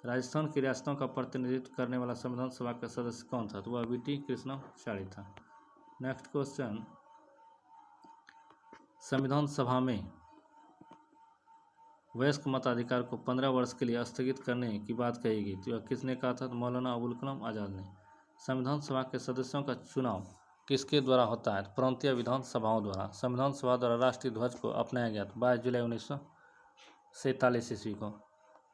Speaker 1: राजस्थान की रियासतों का प्रतिनिधित्व करने वाला संविधान सभा का सदस्य कौन था? तो वह VT कृष्णमाचारी था। नेक्स्ट क्वेश्चन, संविधान सभा में वयस्क मताधिकार को 15 वर्ष के लिए स्थगित करने की बात कही गई थी। वह किसने कहा था? तो मौलाना अबुल कलाम आज़ाद ने। संविधान सभा के सदस्यों का चुनाव किसके द्वारा होता है? प्रांतीय विधान सभाओं द्वारा। संविधान सभा द्वारा राष्ट्रीय ध्वज को अपनाया गया था 22 जुलाई 1947 ईस्वी को।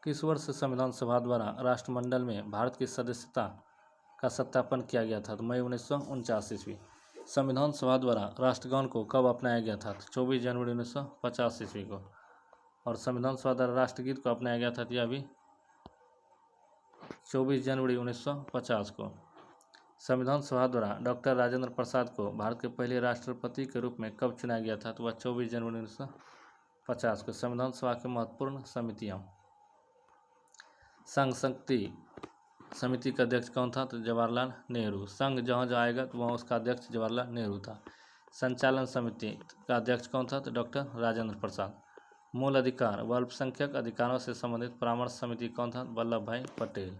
Speaker 1: किस वर्ष संविधान सभा द्वारा राष्ट्रमंडल में भारत की सदस्यता का सत्यापन किया गया था? तो मई 1949 ईस्वी। संविधान सभा द्वारा राष्ट्रगान को कब अपनाया गया था? 24 जनवरी 1950 ईस्वी को। और संविधान सभा द्वारा राष्ट्रगीत को अपनाया गया था यह भी 24 जनवरी 1950 को। संविधान सभा द्वारा डॉक्टर राजेंद्र प्रसाद को भारत के पहले राष्ट्रपति के रूप में कब चुना गया था? तो वह 24 जनवरी 1950 को। संविधान सभा के महत्वपूर्ण समितियां। संघ शक्ति समिति का अध्यक्ष कौन था? तो जवाहरलाल नेहरू। संघ जहाँ जाएगा तो वहाँ उसका अध्यक्ष जवाहरलाल नेहरू था। संचालन समिति का अध्यक्ष कौन था? तो डॉक्टर राजेंद्र प्रसाद। मूल अधिकार व अल्पसंख्यक अधिकारों से संबंधित परामर्श समिति कौन था? वल्लभ भाई पटेल।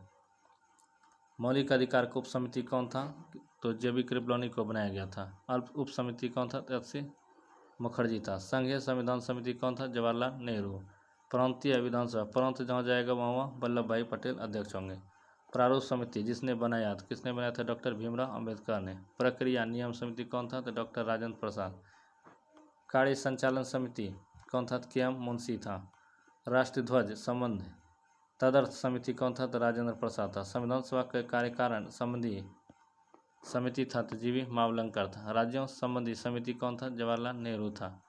Speaker 1: मौलिक अधिकार उप समिति कौन था? तो JB कृपलानी को बनाया गया था। अल्प उप समिति कौन था? तो HC मुखर्जी था। संघीय संविधान समिति कौन था? जवाहरलाल नेहरू। प्रांतीय विधानसभा प्रांत जहाँ जाएगा वहाँ वल्लभ भाई पटेल अध्यक्ष होंगे। प्रारूप समिति किसने बनाया था? डॉक्टर भीमराव अंबेडकर ने। प्रक्रिया नियम समिति कौन था? तो डॉक्टर राजेंद्र प्रसाद। कार्य संचालन समिति कौन था? KM मुंशी था। राष्ट्रीय ध्वज संबंध तदर्थ समिति कौन था? तो राजेंद्र प्रसाद था। संविधान सभा के कार्यकारण संबंधी समिति था तो GV मावलंकर था। राज्यों संबंधी समिति कौन था? जवाहरलाल नेहरू था।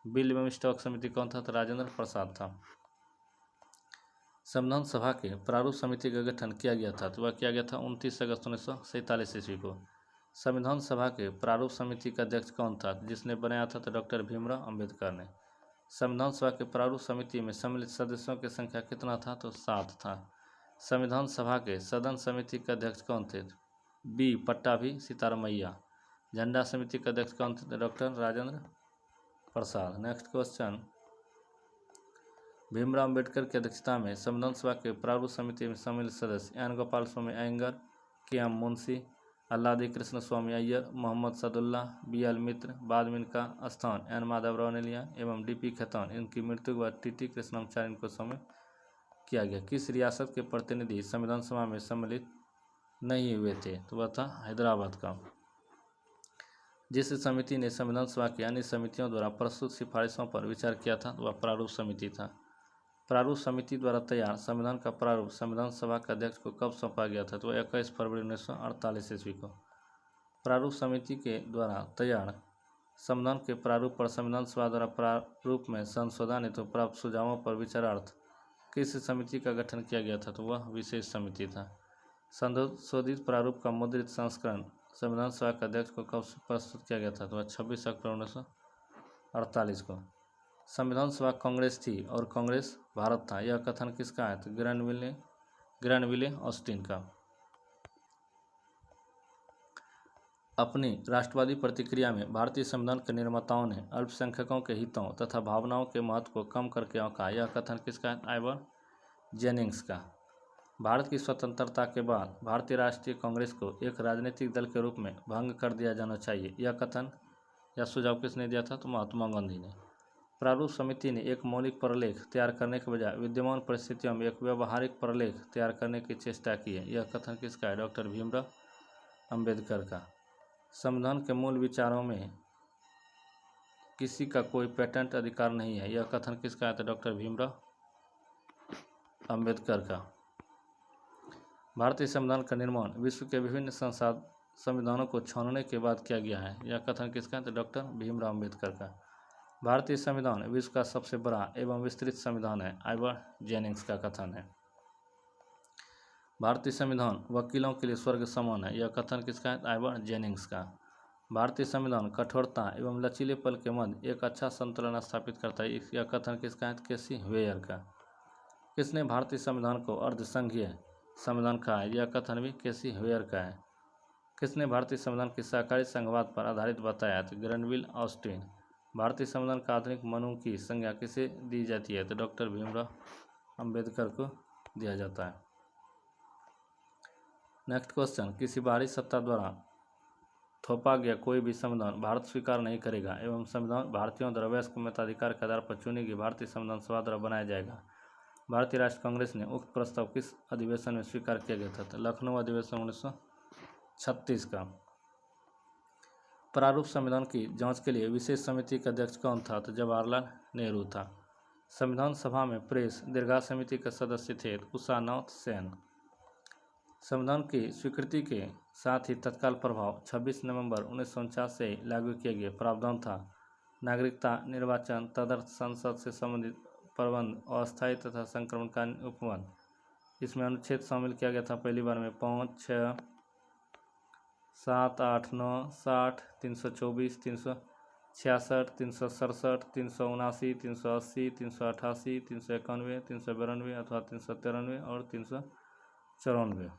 Speaker 1: बिल एवं स्टॉक समिति कौन था? तो राजेंद्र प्रसाद था। संविधान सभा के प्रारूप समिति का गठन किया गया था तो वह किया गया था 29 अगस्त 1947 ईस्वी को। संविधान सभा के प्रारूप समिति का अध्यक्ष कौन था? जिसने बनाया था तो डॉक्टर भीमराव अंबेडकर ने। संविधान सभा के प्रारूप समिति में सम्मिलित सदस्यों की संख्या कितना था? तो 7 था। संविधान सभा के सदन समिति के अध्यक्ष कौन थे? B पट्टाभी सीतारामैया। झंडा समिति के अध्यक्ष कौन थे? Doctor Rajendra Prasad. Next question, Bhimrao Ambedkar की अध्यक्षता में संविधान सभा के प्रारूप समिति में सम्मिलित सदस्य N गोपाल स्वामी अयंगर, KM मुंशी, अल्लादी कृष्ण स्वामी अय्यर, मोहम्मद सदुल्ला, BL मित्र। बाद में इनका स्थान N माधवराव ने लिया एवं DP खेतान। इनकी मृत्यु के बाद TT कृष्णमाचार्य इनको शामिल किया गया? किस रियासत के प्रतिनिधि संविधान सभा में सम्मिलित नहीं हुए थे? तो वह था हैदराबाद का। जिस समिति ने संविधान सभा की अन्य समितियों द्वारा प्रस्तुत सिफारिशों पर विचार किया था वह प्रारूप समिति था। प्रारूप समिति द्वारा तैयार संविधान का प्रारूप संविधान सभा के अध्यक्ष को कब सौंपा गया था? तो 21 फरवरी 1948 ईस्वी को। प्रारूप समिति के द्वारा तैयार संविधान के प्रारूप पर संविधान सभा द्वारा प्रारूप में संशोधन हेतु प्राप्त सुझावों पर विचारार्थ किस समिति का गठन किया गया था? तो वह विशेष समिति था। संशोधित प्रारूप का मुद्रित संस्करण संविधान सभा के अध्यक्ष को कब प्रस्तुत किया गया था? तो 26 अक्टूबर 1948 को। संविधान सभा कांग्रेस थी और कांग्रेस भारत था, यह कथन किसका है? तो ग्रैनविले ऑस्टिन का। अपनी राष्ट्रवादी प्रतिक्रिया में भारतीय संविधान के निर्माताओं ने अल्पसंख्यकों के हितों तथा भावनाओं के महत्व को कम करके आंका, यह कथन किसका है? आइवर जेनिंग्स का। भारत की स्वतंत्रता के बाद भारतीय राष्ट्रीय कांग्रेस को एक राजनीतिक दल के रूप में भंग कर दिया जाना चाहिए, यह कथन या सुझाव किसने दिया था? तो महात्मा गांधी ने। प्रारूप समिति ने एक मौलिक प्रलेख तैयार करने के बजाय विद्यमान परिस्थितियों में एक व्यवहारिक प्रलेख तैयार करने की चेष्टा की है, यह कथन किसका है? डॉक्टर भीमराव अंबेडकर का। संविधान के मूल विचारों में किसी का कोई पेटेंट अधिकार नहीं है, यह कथन किसका है? तो डॉक्टर भीमराव अंबेडकर का। भारतीय संविधान का निर्माण विश्व के विभिन्न संविधानों को छानने के बाद किया गया है, यह कथन किसका है? तो डॉक्टर भीमराव अंबेडकर का। भारतीय संविधान विश्व का सबसे बड़ा एवं विस्तृत संविधान है, आइवर जेनिंग्स का कथन है। भारतीय संविधान वकीलों के लिए स्वर्ग समान है, यह कथन किसका है? आइवर जेनिंग्स का। भारतीय संविधान कठोरता एवं लचीलेपन के मध्य एक अच्छा संतुलन स्थापित करता है, यह कथन किसका है? केसी वेयर का। किसने भारतीय संविधान को अर्धसंघीय संविधान कहा है? यह कथन भी केसी वेयर का है। किसने भारतीय संविधान की सहकारी संघवाद पर आधारित बताया? तो ग्रैनविल ऑस्टिन। भारतीय संविधान का आधुनिक मानकों की संज्ञा किसे दी जाती है? तो डॉक्टर भीमराव अंबेडकर को दिया जाता है। नेक्स्ट क्वेश्चन, किसी बाहरी सत्ता द्वारा थोपा गया कोई भी संविधान भारत स्वीकार नहीं करेगा एवं संविधान भारतीयों द्वारा वयस्क मताधिकार के आधार पर चुनी गई भारतीय संविधान सभा द्वारा बनाया जाएगा। भारतीय राष्ट्रीय कांग्रेस ने उक्त प्रस्ताव किस अधिवेशन में स्वीकार किया गया था? तो लखनऊ अधिवेशन 1936 का। प्रारूप संविधान की जांच के लिए विशेष समिति का अध्यक्ष कौन था? तो जवाहरलाल नेहरू था। संविधान सभा में प्रेस दीर्घा समिति के सदस्य थे उषानाथ सेन। संविधान की स्वीकृति के साथ ही तत्काल प्रभाव 26 नवंबर 1949 से लागू किया गया प्रावधान था नागरिकता, निर्वाचन, तदर्थ संसद से संबंधित प्रबंध, अस्थायी तथा संक्रमणकालीन उपबंध। इसमें अनुच्छेद शामिल किया गया था पहली बार में 5, 6, 7, 8, 9, 60, 324, 366, 367, 379, 380, 388, 391, 392 अथवा 393 और 394।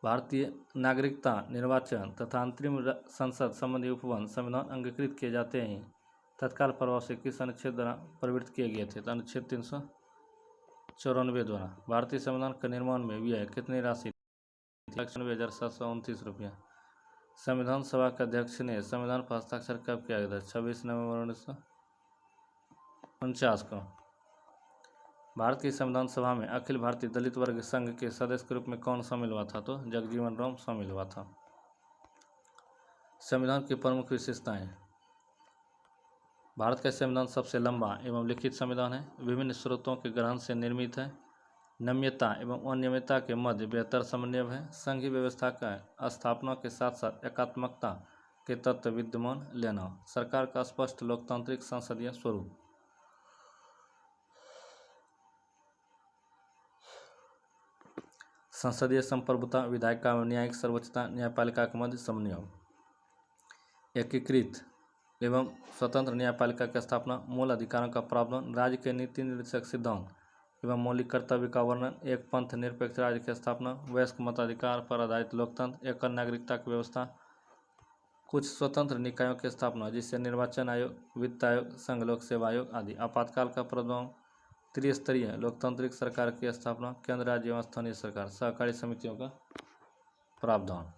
Speaker 1: भारतीय नागरिकता, निर्वाचन तथा अंतरिम संसद संबंधी उपबंध संविधान अंगीकृत किए जाते हैं तत्काल प्रभाव से किस अनुच्छेद द्वारा प्रवृत्त किए गए थे? तो अनुच्छेद 394 द्वारा। भारतीय संविधान के निर्माण में व्यय कितनी राशि? 96,729 रुपया। संविधान सभा के अध्यक्ष ने संविधान पर हस्ताक्षर कब किया गया था? 26 नवंबर 1949 को। भारत की संविधान सभा में अखिल भारतीय दलित वर्ग संघ के सदस्य के रूप में कौन शामिल हुआ था? तो जगजीवन राम शामिल हुआ था। संविधान की प्रमुख विशेषताएं। भारत का संविधान सबसे लंबा एवं लिखित संविधान है, विभिन्न स्रोतों के ग्रहण से निर्मित है, नम्यता एवं अनियमितता के मध्य बेहतर समन्वय है, संघीय व्यवस्था का स्थापना के साथ साथ एकात्मकता के तत्व विद्यमान लेना, सरकार का स्पष्ट लोकतांत्रिक संसदीय स्वरूप। संसदीय संप्रभुता, विधायिका एवं न्यायिक सर्वोच्चता, न्यायपालिका के मध्य समन्वय, एकीकृत एवं स्वतंत्र न्यायपालिका की स्थापना, मूल अधिकारों का प्रावधान, राज्य के नीति निर्देशक सिद्धांत एवं मौलिक कर्तव्य का वर्णन, एक पंथ निरपेक्ष राज्य की स्थापना, वयस्क मताधिकार पर आधारित लोकतंत्र, एकल नागरिकता की व्यवस्था, कुछ स्वतंत्र निकायों की स्थापना जिससे निर्वाचन आयोग, वित्त आयोग, संघ लोक सेवा आयोग आदि, आपातकाल का प्रावधान, त्रिस्तरीय लोकतांत्रिक सरकार की स्थापना, केंद्र, राज्य एवं स्थानीय सरकार, सहकारी समितियों का प्रावधान।